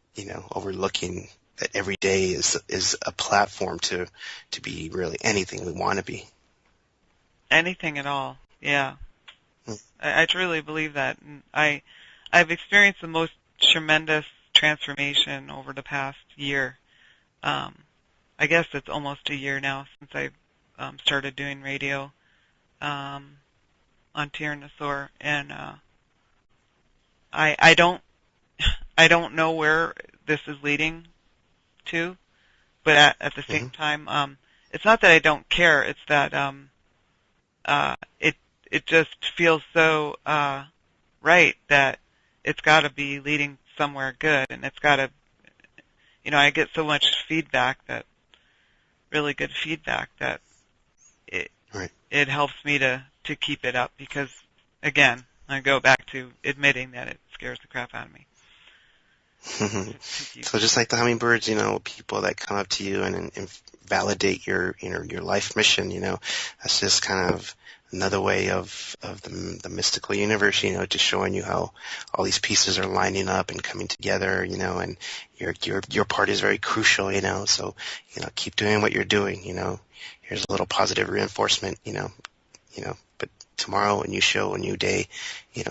overlooking that every day is a platform to be really anything we want to be. Anything at all. Yeah. Hmm. I truly believe that. And I've experienced the most tremendous transformation over the past year. I guess it's almost a year now since I started doing radio on Tyrannosaur, and I don't know where this is leading to, but at the same time, it's not that I don't care. It's that it just feels so right that it's got to be leading somewhere good, and it's got to, I get so much feedback, that really good feedback, that it helps me to keep it up, because again, I go back to admitting that it scares the crap out of me. So just like the hummingbirds, people that come up to you and validate your life mission, that's just kind of another way of the mystical universe, just showing you how all these pieces are lining up and coming together, and your part is very crucial, so, keep doing what you're doing, here's a little positive reinforcement, but tomorrow a new show, a new day,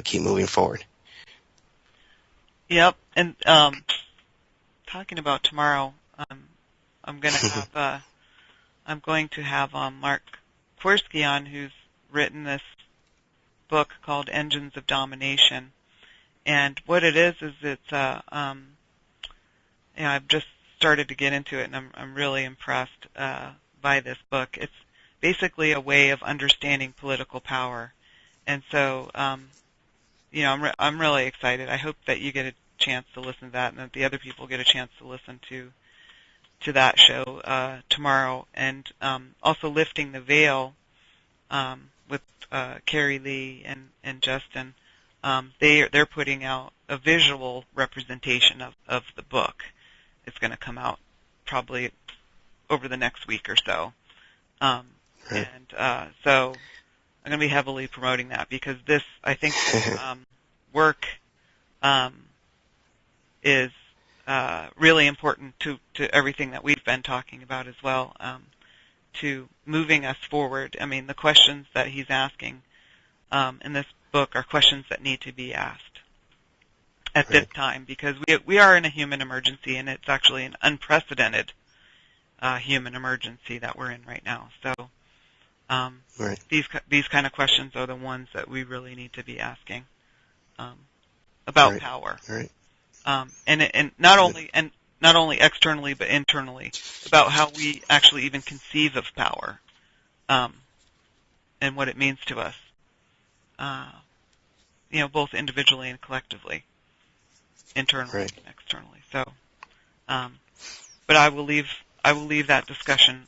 keep moving forward. Yep, and talking about tomorrow, I'm going to have Mark Tversky on, who's written this book called Engines of Domination, and what it is it's I've just started to get into it, and I'm really impressed by this book. It's basically a way of understanding political power, and so I'm really excited. I hope that you get a chance to listen to that, and that the other people get a chance to listen to that show tomorrow. And also Lifting the Veil with Carrie Lee and Justin. They're putting out a visual representation of the book. It's going to come out probably over the next week or so. And so I'm going to be heavily promoting that, because this, I think, work is really important to everything that we've been talking about as well, to moving us forward. I mean, the questions that he's asking in this book are questions that need to be asked at this time, because we are in a human emergency, and it's actually an unprecedented human emergency that we're in right now. So these kind of questions are the ones that we really need to be asking about power, and not only externally but internally, about how we actually even conceive of power, and what it means to us, both individually and collectively, internally and externally. So, but I will leave that discussion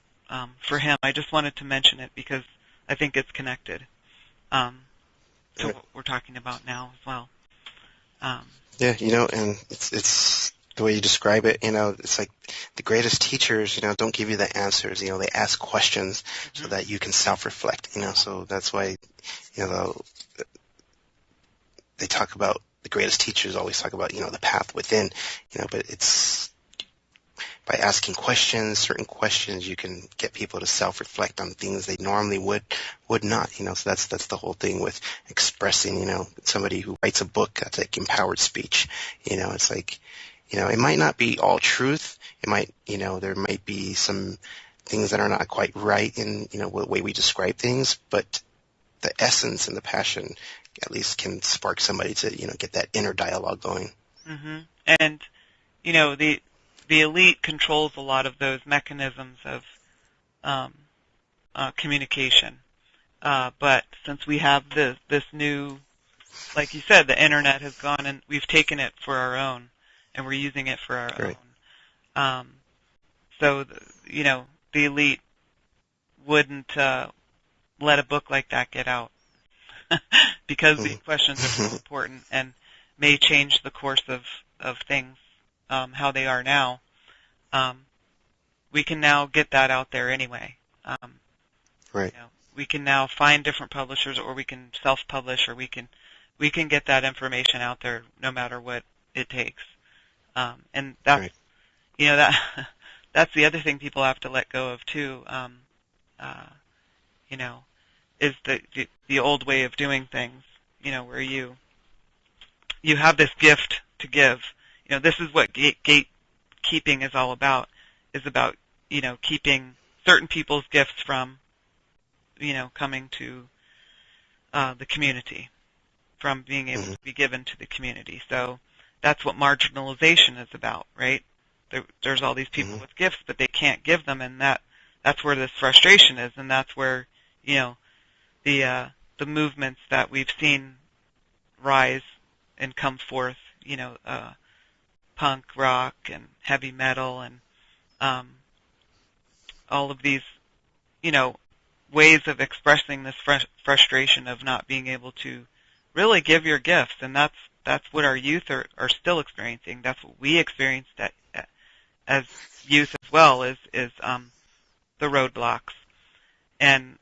for him. I just wanted to mention it because I think it's connected to what we're talking about now as well. Yeah, and it's the way you describe it, it's like the greatest teachers, don't give you the answers, they ask questions so that you can self-reflect, so that's why, they talk about, the greatest teachers always talk about, the path within, but it's by asking questions, certain questions, you can get people to self-reflect on things they normally would not, so that's the whole thing with expressing, somebody who writes a book, that's like empowered speech, it's like, it might not be all truth, it might, there might be some things that are not quite right in, the way we describe things, but the essence and the passion at least can spark somebody to, get that inner dialogue going. Mm-hmm. And, the elite controls a lot of those mechanisms of um, communication. But since we have this new, like you said, the internet has gone and we've taken it for our own, and we're using it for our Right. own. So, the elite wouldn't let a book like that get out because these questions are so important and may change the course of things, how they are now. We can now get that out there anyway. Right. We can now find different publishers, or we can self-publish, or we can get that information out there no matter what it takes. And that's Right. that that's the other thing people have to let go of too. Is the old way of doing things. Where you have this gift to give. This is what gatekeeping is all about. Is about keeping certain people's gifts from coming to the community, from being able to be given to the community. So that's what marginalization is about, right? There's all these people with gifts, but they can't give them, and that's where this frustration is, and that's where the movements that we've seen rise and come forth, punk rock and heavy metal and all of these, ways of expressing this frustration of not being able to really give your gifts, and that's what our youth are still experiencing. That's what we experienced as youth as well, is the roadblocks. And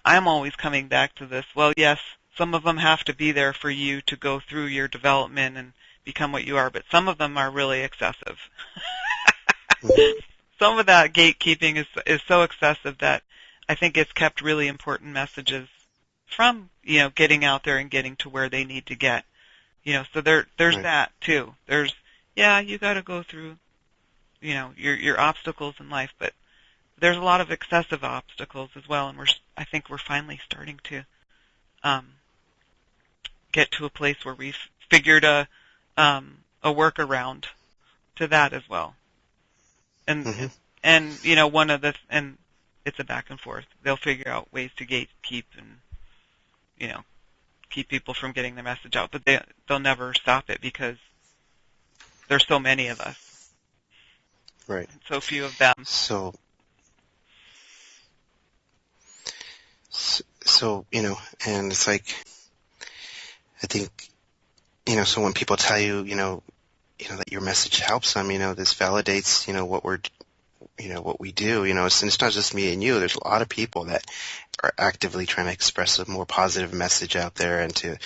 I'm always coming back to this. Well, yes, some of them have to be there for you to go through your development and become what you are, but some of them are really excessive. Some of that gatekeeping is so excessive that I think it's kept really important messages from, getting out there and getting to where they need to get. So there's Right. that too. There's, you got to go through, your obstacles in life, but there's a lot of excessive obstacles as well, and I think we're finally starting to get to a place where we've figured a workaround to that as well. And one of and it's a back and forth. They'll figure out ways to gatekeep and keep people from getting the message out, but they'll never stop it because there's so many of us. Right. And so few of them. So, and it's like, I think, so when people tell you, that your message helps them, this validates, what we do, it's not just me and you. There's a lot of people that are actively trying to express a more positive message out there and to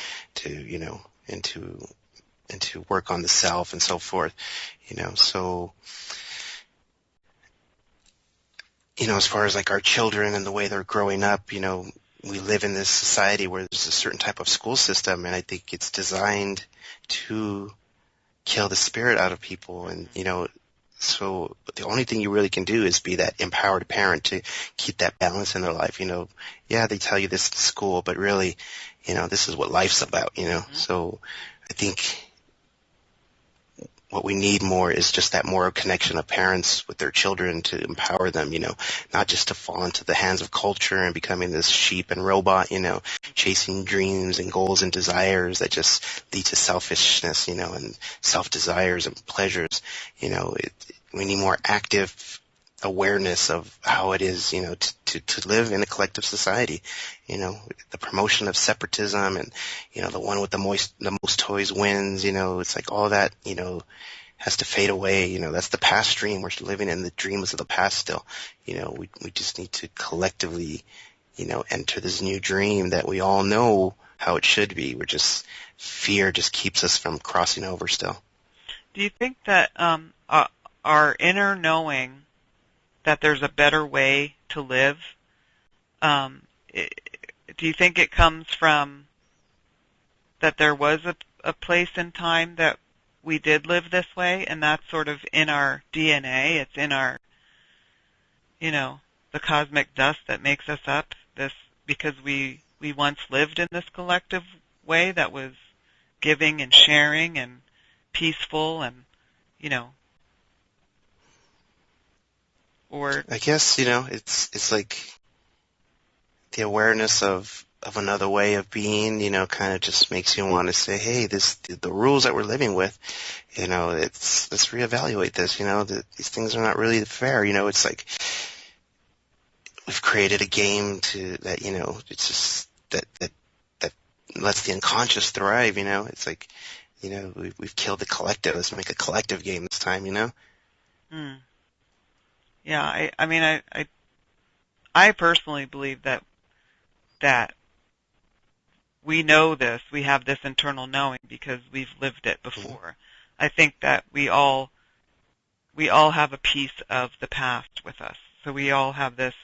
work on the self and so forth, so, as far as like our children and the way they're growing up, we live in this society where there's a certain type of school system, and I think it's designed to kill the spirit out of people. And, so the only thing you really can do is be that empowered parent to keep that balance in their life. They tell you this in school, but really, this is what life's about, So I think what we need more is just that more connection of parents with their children to empower them, not just to fall into the hands of culture and becoming this sheep and robot, chasing dreams and goals and desires that just lead to selfishness, and self-desires and pleasures. We need more active awareness of how it is, to live in a collective society. The promotion of separatism and, the one with the most toys wins, it's like all that, has to fade away. That's the past dream. We're living in the dreams of the past still. We just need to collectively, enter this new dream that we all know how it should be. Fear just keeps us from crossing over still. Do you think that our inner knowing that there's a better way to live, do you think it comes from that there was a place in time that we did live this way, and that's sort of in our DNA, it's in our, the cosmic dust that makes us up, because we once lived in this collective way that was giving and sharing and peaceful and, Or I guess, it's like the awareness of another way of being, kind of just makes you want to say, hey, the rules that we're living with, let's reevaluate this, these things are not really fair, it's like we've created a game it's just that lets the unconscious thrive, it's like, we've killed the collective, let's make a collective game this time, hmm. Yeah, I mean, I personally believe that we know this, we have this internal knowing because we've lived it before. I think that we all have a piece of the past with us. So we all have this,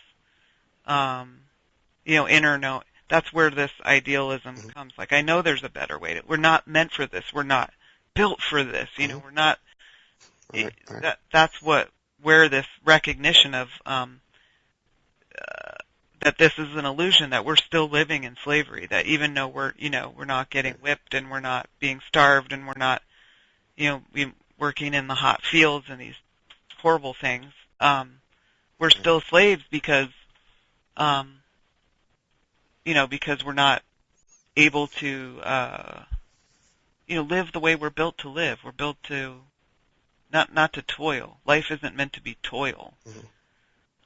inner know. That's where this idealism comes. Like, I know there's a better way. We're not meant for this. We're not built for this. We're not. Right. That's where this recognition of that this is an illusion, that we're still living in slavery, that even though we're not getting whipped and we're not being starved and we're not, working in the hot fields and these horrible things, we're still slaves because, because we're not able to, live the way we're built to live. We're built to not to toil. Life isn't meant to be toil.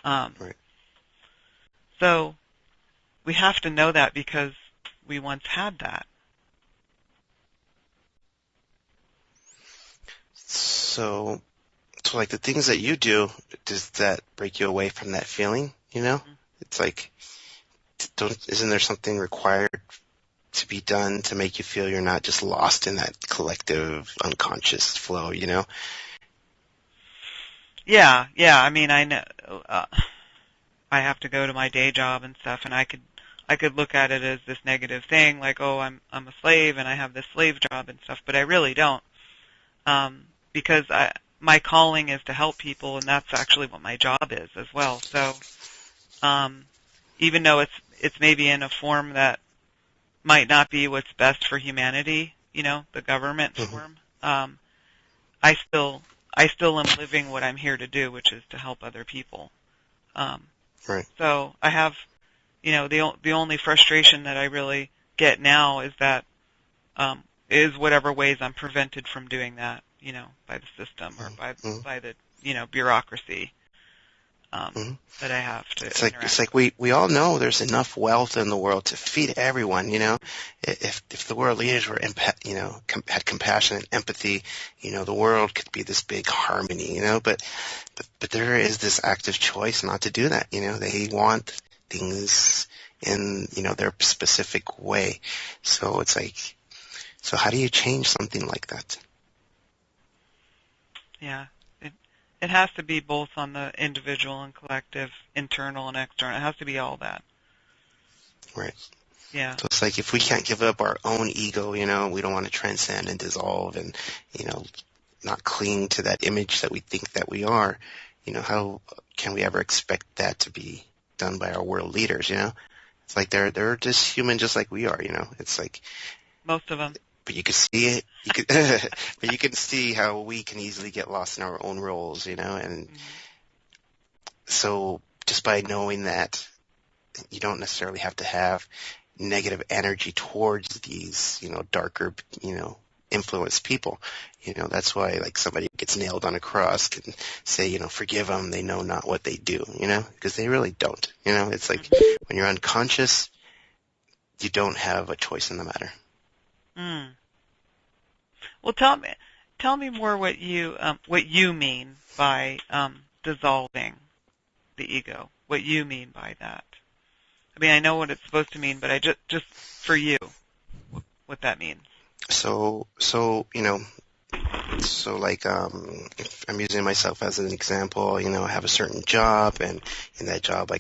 Right. So we have to know that because we once had that. So like the things that you do, does that break you away from that feeling? It's like, isn't there something required to be done to make you feel you're not just lost in that collective unconscious flow? Yeah. I mean, I know. I have to go to my day job and stuff, and I could look at it as this negative thing, like, oh, I'm a slave and I have this slave job and stuff, but I really don't, because my calling is to help people, and that's actually what my job is as well. So, even though it's maybe in a form that might not be what's best for humanity, the government form, I still am living what I'm here to do, which is to help other people. Right. So I have, the only frustration that I really get now is that is whatever ways I'm prevented from doing that, by the system or by the bureaucracy that I have to. It's like we all know there's enough wealth in the world to feed everyone. If the world leaders were had compassion and empathy, the world could be this big harmony. But there is this active choice not to do that. They want things in their specific way. So it's like, so how do you change something like that? Yeah. It has to be both on the individual and collective, internal and external. It has to be all that. Right. Yeah. So it's like if we can't give up our own ego, we don't want to transcend and dissolve and, not cling to that image that we think that we are, how can we ever expect that to be done by our world leaders, It's like they're just human just like we are, It's like most of them. But you can see it. But you can see how we can easily get lost in our own roles, and so just by knowing that, you don't necessarily have to have negative energy towards these, darker, influenced people. That's why, like, somebody who gets nailed on a cross can say, forgive them, they know not what they do, because they really don't. It's like when you're unconscious, you don't have a choice in the matter. Well, tell me more what you mean by dissolving the ego. What you mean by that? I mean, I know what it's supposed to mean, but I just for you, what that means. So like, if I'm using myself as an example, I have a certain job, and in that job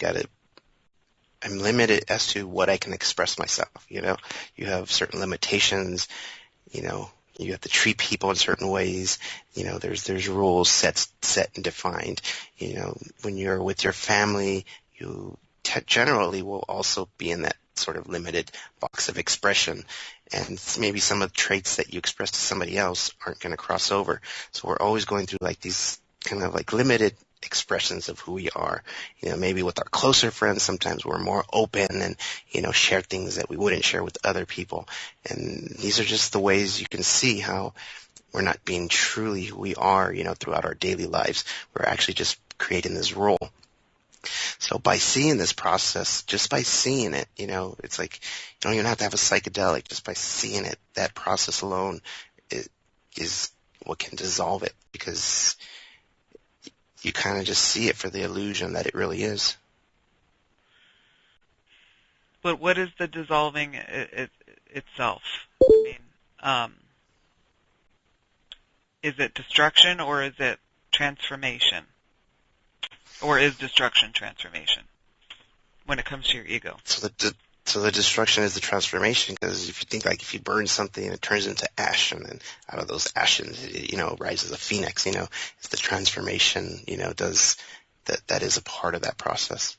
I'm limited as to what I can express myself, You have certain limitations, you have to treat people in certain ways, there's rules set and defined. When you're with your family, you generally will also be in that sort of limited box of expression, and maybe some of the traits that you express to somebody else aren't going to cross over. So we're always going through like these kind of like limited expressions of who we are. Maybe with our closer friends, sometimes we're more open and, share things that we wouldn't share with other people. And these are just the ways you can see how we're not being truly who we are, throughout our daily lives. We're actually just creating this role. So by seeing this process, just by seeing it, it's like you don't even have to have a psychedelic. Just by seeing it, that process alone is what can dissolve it, because you kind of just see it for the illusion that it really is. But what is the dissolving itself? I mean, is it destruction or is it transformation? Or is destruction transformation when it comes to your ego? So the destruction is the transformation, because if you think like if you burn something and it turns into ash, and then out of those ashes, rises a phoenix, it's the transformation, does that is a part of that process.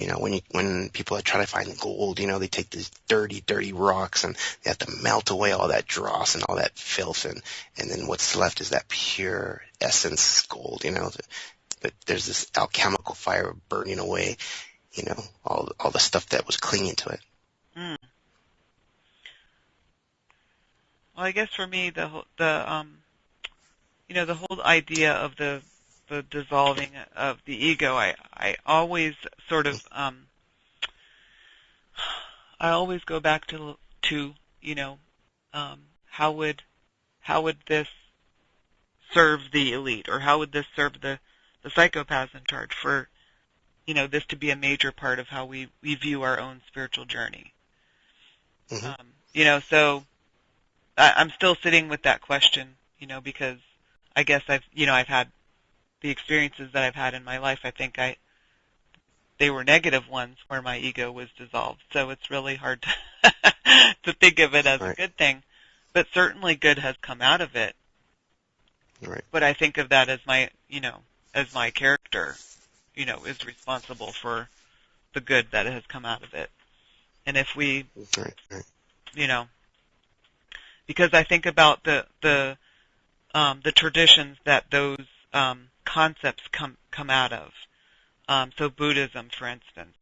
When people try to find gold, they take these dirty rocks and they have to melt away all that dross and all that filth, and then what's left is that pure essence gold, But there's this alchemical fire burning away, all the stuff that was clinging to it. Mm. Well, I guess for me, the whole idea of the dissolving of the ego, I always sort of I always go back to how would this serve the elite, or how would this serve the psychopaths in charge, for this to be a major part of how we view our own spiritual journey. Mm-hmm. So I'm still sitting with that question, because I guess I've had the experiences that I've had in my life. I think they were negative ones where my ego was dissolved. So it's really hard to think of it as Right. a good thing, but certainly good has come out of it. Right. But I think of that as my character, is responsible for the good that has come out of it. And if we, right. Because I think about the traditions that those concepts come out of. So Buddhism, for instance,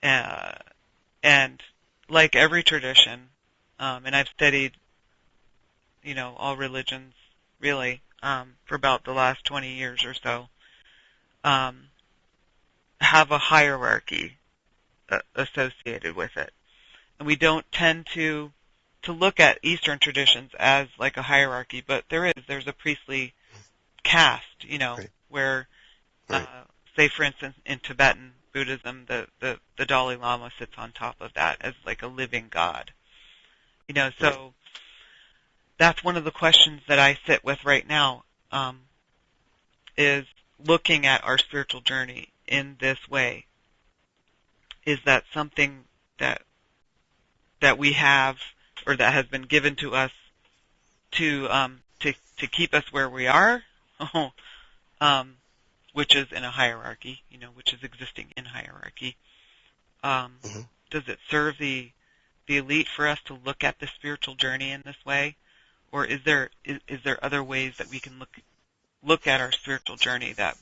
and like every tradition, and I've studied, all religions really for about the last 20 years or so, have a hierarchy associated with it. And we don't tend to look at Eastern traditions as like a hierarchy, but there's a priestly caste, Right. where, Right. say for instance in Tibetan Buddhism, the Dalai Lama sits on top of that as like a living god. So Right. that's one of the questions that I sit with right now, is looking at our spiritual journey in this way. Is that something that we have, or that has been given to us to keep us where we are, which is in a hierarchy, which is existing in hierarchy? Mm-hmm. Does it serve the elite for us to look at the spiritual journey in this way, or is there other ways that we can look at our spiritual journey that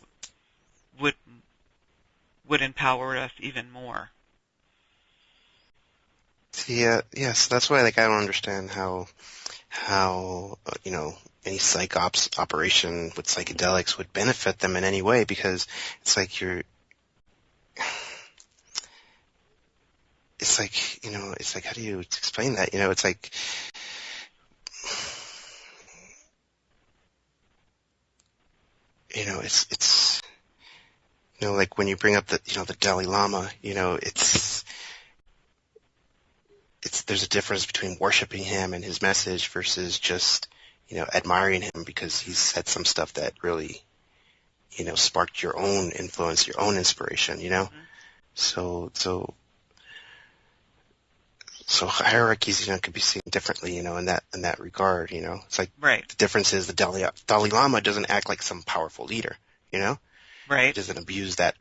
would empower us even more? Yes, that's why I don't understand how any psych ops operation with psychedelics would benefit them in any way, because it's like it's like, how do you explain that? It's like, it's like when you bring up the Dalai Lama, there's a difference between worshiping him and his message versus just, admiring him because he said some stuff that really, sparked your own influence, your own inspiration, Mm-hmm. So hierarchies, could be seen differently, in that regard, It's like, Right. the difference is the Dalai Lama doesn't act like some powerful leader, Right. He doesn't abuse that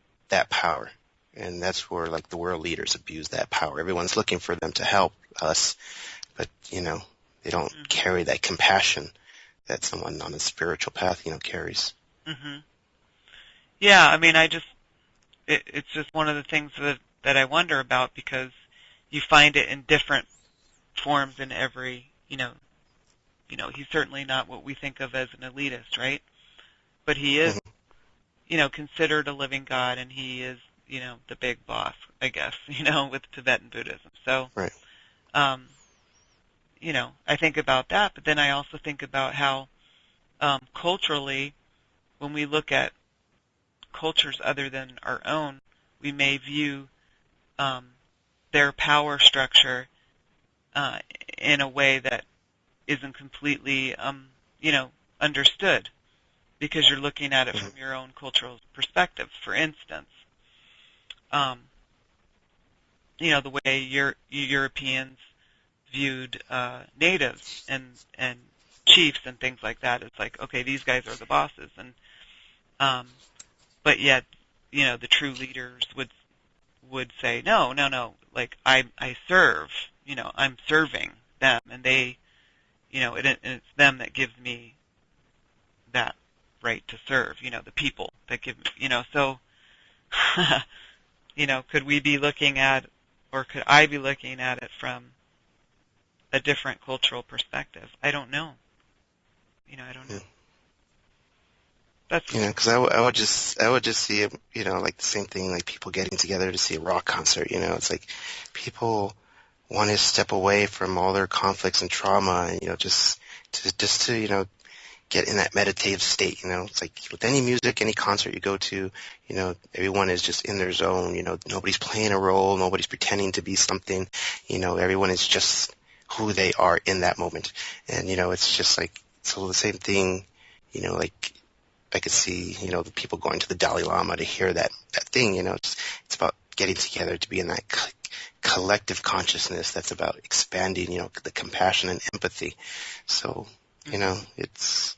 power. And that's where, like, the world leaders abuse that power. Everyone's looking for them to help us, but, they don't carry that compassion that someone on a spiritual path, carries. Mhm. Yeah, I mean, it's just one of the things that I wonder about, because you find it in different forms in every, he's certainly not what we think of as an elitist, right? But he is, Hmm. considered a living God, and he is, the big boss, I guess, with Tibetan Buddhism. So, Right. um, I think about that, but then I also think about how culturally, when we look at cultures other than our own, we may view um, their power structure uh, in a way that isn't completely, understood, because you're looking at it Hmm. from your own cultural perspective. For instance, um, the way Europeans viewed natives and chiefs and things like that. It's like, okay, these guys are the bosses, and um, but yet, the true leaders would say, no, no, no, like I serve, I'm serving them, and they, and it's them that gives me that right to serve, the people that give me, so, could we be looking at, or could I be looking at it from a different cultural perspective? I don't know. I don't know. That's You know, because I would just see it, like the same thing, like people getting together to see a rock concert. It's like people want to step away from all their conflicts and trauma, and just to get in that meditative state. It's like with any music, any concert you go to, everyone is just in their zone. Nobody's playing a role, nobody's pretending to be something. Everyone is just who they are in that moment, and it's just like, so the same thing. Like I could see, the people going to the Dalai Lama to hear that thing. It's about getting together to be in that collective consciousness that's about expanding, the compassion and empathy. So, mm-hmm. it's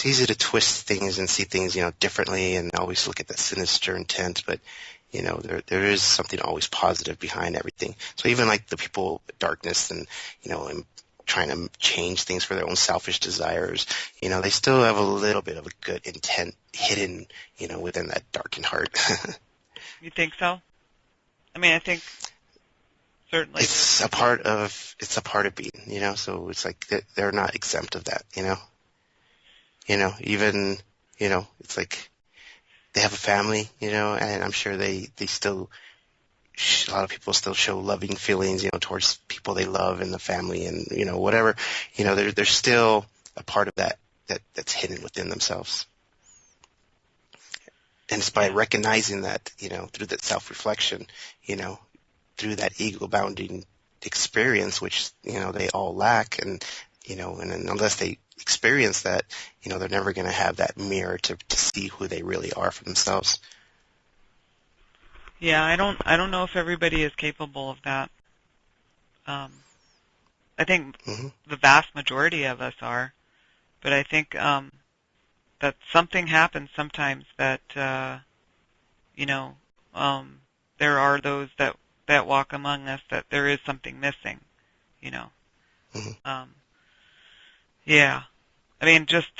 easy to twist things and see things, differently, and always look at that sinister intent, but there is something always positive behind everything. So even like the people with darkness and trying to change things for their own selfish desires, they still have a little bit of a good intent hidden, within that darkened heart. You think so? I mean, I think certainly there It's a could be. part of being, so it's like they're not exempt of that, even, it's like they have a family, and I'm sure they still, a lot of people still show loving feelings, towards people they love and the family and, whatever, there's still a part of that's hidden within themselves. And it's by Yeah. recognizing that, through that self-reflection, you know, through that ego-bounding experience, which, they all lack, and unless they experience that, they're never going to have that mirror to see who they really are for themselves. Yeah, I don't know if everybody is capable of that. Um, I think Hmm. the vast majority of us are, but I think that something happens sometimes that you know um, there are those that walk among us that there is something missing. You know. Hmm. Um, yeah. I mean, just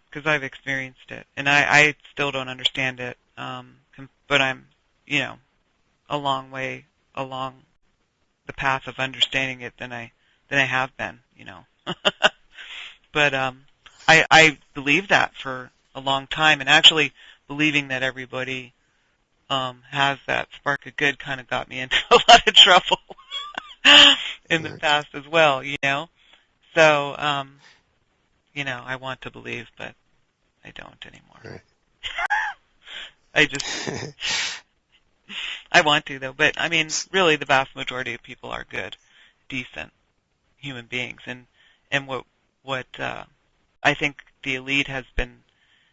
because I've experienced it, and I still don't understand it. But I'm, you know, a long way along the path of understanding it than I have been. But I believed that for a long time, and actually believing that everybody has that spark of good kind of got me into a lot of trouble in the Right. past as well. So I want to believe, but I don't anymore. Right. I just I want to though, but I mean, really, the vast majority of people are good, decent human beings, and what I think the elite has been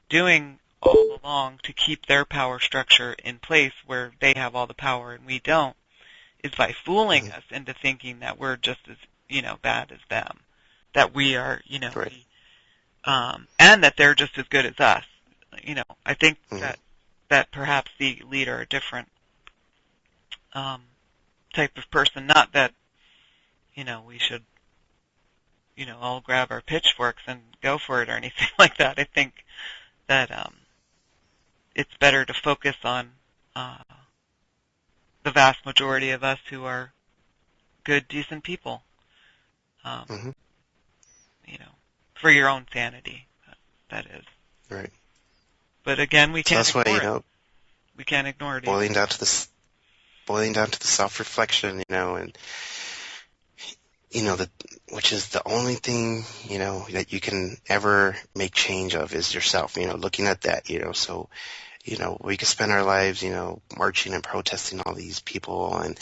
doing all along to keep their power structure in place, where they have all the power and we don't, is by fooling Hmm. us into thinking that we're just as bad as them, that we are Right. and that they're just as good as us. I think Hmm. that perhaps the elite are a different um, type of person. Not that we should all grab our pitchforks and go for it or anything like that. I think that it's better to focus on the vast majority of us who are good, decent people, hmm you know, for your own sanity, that is. Right. But again, we So can't that's why, ignore it. We can't ignore it either. boiling down to the self-reflection, and which is the only thing, that you can ever make change of is yourself, looking at that, so, we could spend our lives, marching and protesting all these people and,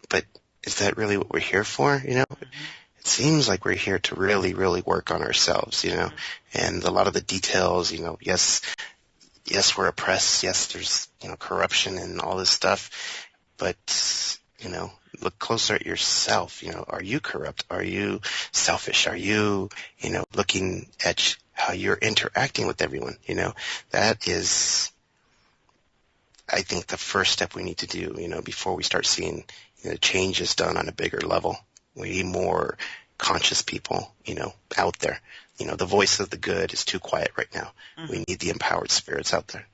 but is that really what we're here for, It seems like we're here to really, really work on ourselves, and a lot of the details, yes, we're oppressed, yes, there's, corruption and all this stuff, but, look closer at yourself, are you corrupt? Are you selfish? Are you, looking at how you're interacting with everyone, that is, I think, the first step we need to do, before we start seeing, changes done on a bigger level. We need more conscious people, out there. The voice of the good is too quiet right now. Mm-hmm. We need the empowered spirits out there.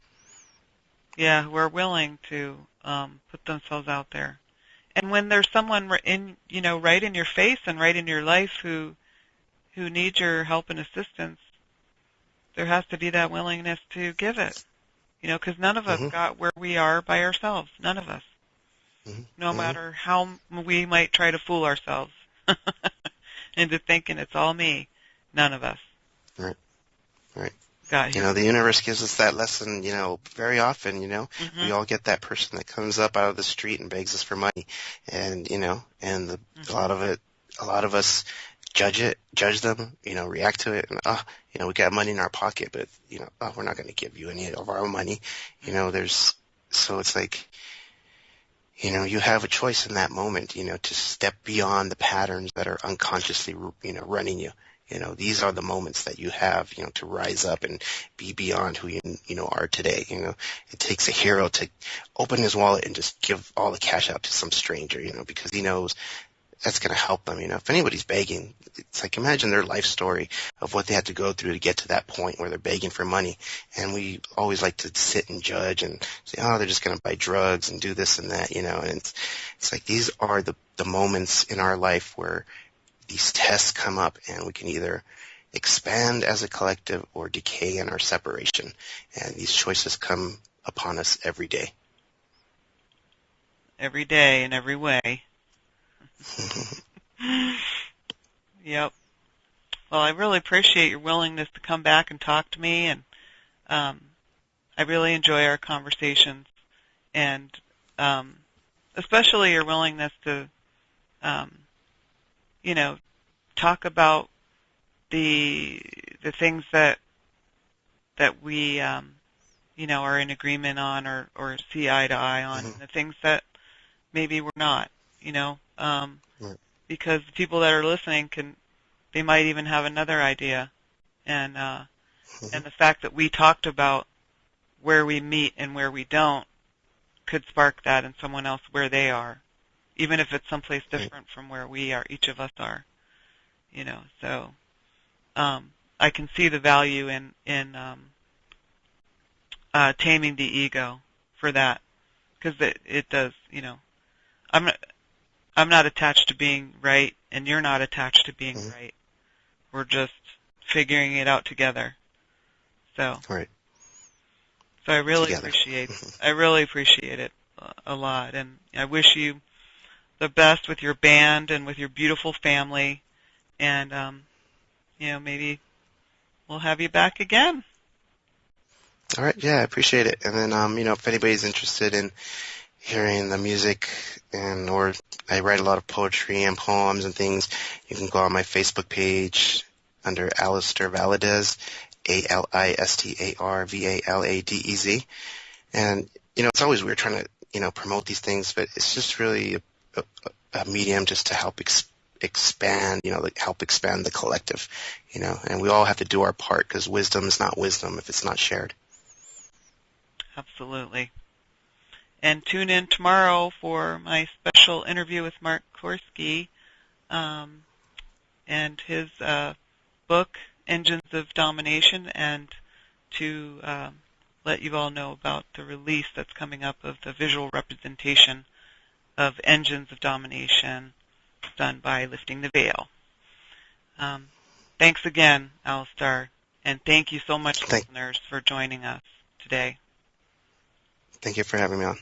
Yeah, who are willing to put themselves out there. And when there's someone right in your face and right in your life who needs your help and assistance, there has to be that willingness to give it. Because none of us Mm-hmm. got where we are by ourselves. None of us. Mm-hmm. No matter how we might try to fool ourselves into thinking it's all me, none of us. Right. Got here. The universe gives us that lesson, very often, Mm-hmm. we all get that person that comes up out of the street and begs us for money. And, a lot of us judge them, react to it and, we got money in our pocket, but, we're not going to give you any of our money. So it's like, you have a choice in that moment, to step beyond the patterns that are unconsciously, running you. These are the moments that you have, to rise up and be beyond who you are today. It takes a hero to open his wallet and just give all the cash out to some stranger, because he knows that's going to help them. If anybody's begging, it's like, imagine their life story of what they had to go through to get to that point where they're begging for money. And we always like to sit and judge and say, oh, they're just going to buy drugs and do this and that, and it's like, these are the moments in our life where these tests come up and we can either expand as a collective or decay in our separation. And these choices come upon us every day. Every day in every way. Yep. Well, I really appreciate your willingness to come back and talk to me, and I really enjoy our conversations, and especially your willingness to talk about the things that we are in agreement on or see eye to eye on, and the things that maybe we're not, Right. because the people that are listening they might even have another idea, and the fact that we talked about where we meet and where we don't could spark that in someone else where they are, even if it's someplace different from where we are, each of us are, so I can see the value in taming the ego for that, because it does, I'm not attached to being right, and you're not attached to being right. We're just figuring it out together. So, Right. So I really Together. appreciate it a lot, and I wish you the best with your band and with your beautiful family, and maybe we'll have you back again. All right. Yeah, I appreciate it. And then, if anybody's interested in hearing the music or I write a lot of poetry and poems and things, you can go on my Facebook page under Alistar Valadez, ALISTAR VALADEZ. And, it's always weird trying to, promote these things, but it's just really a medium just to help expand, help expand the collective, and we all have to do our part, because wisdom is not wisdom if it's not shared. Absolutely. And tune in tomorrow for my special interview with Mark Korsky and his book, Engines of Domination, and to let you all know about the release that's coming up of the visual representation of Engines of Domination done by Lifting the Veil. Thanks again, Alistar, and thank you so much, listeners, for joining us today. Thank you for having me on.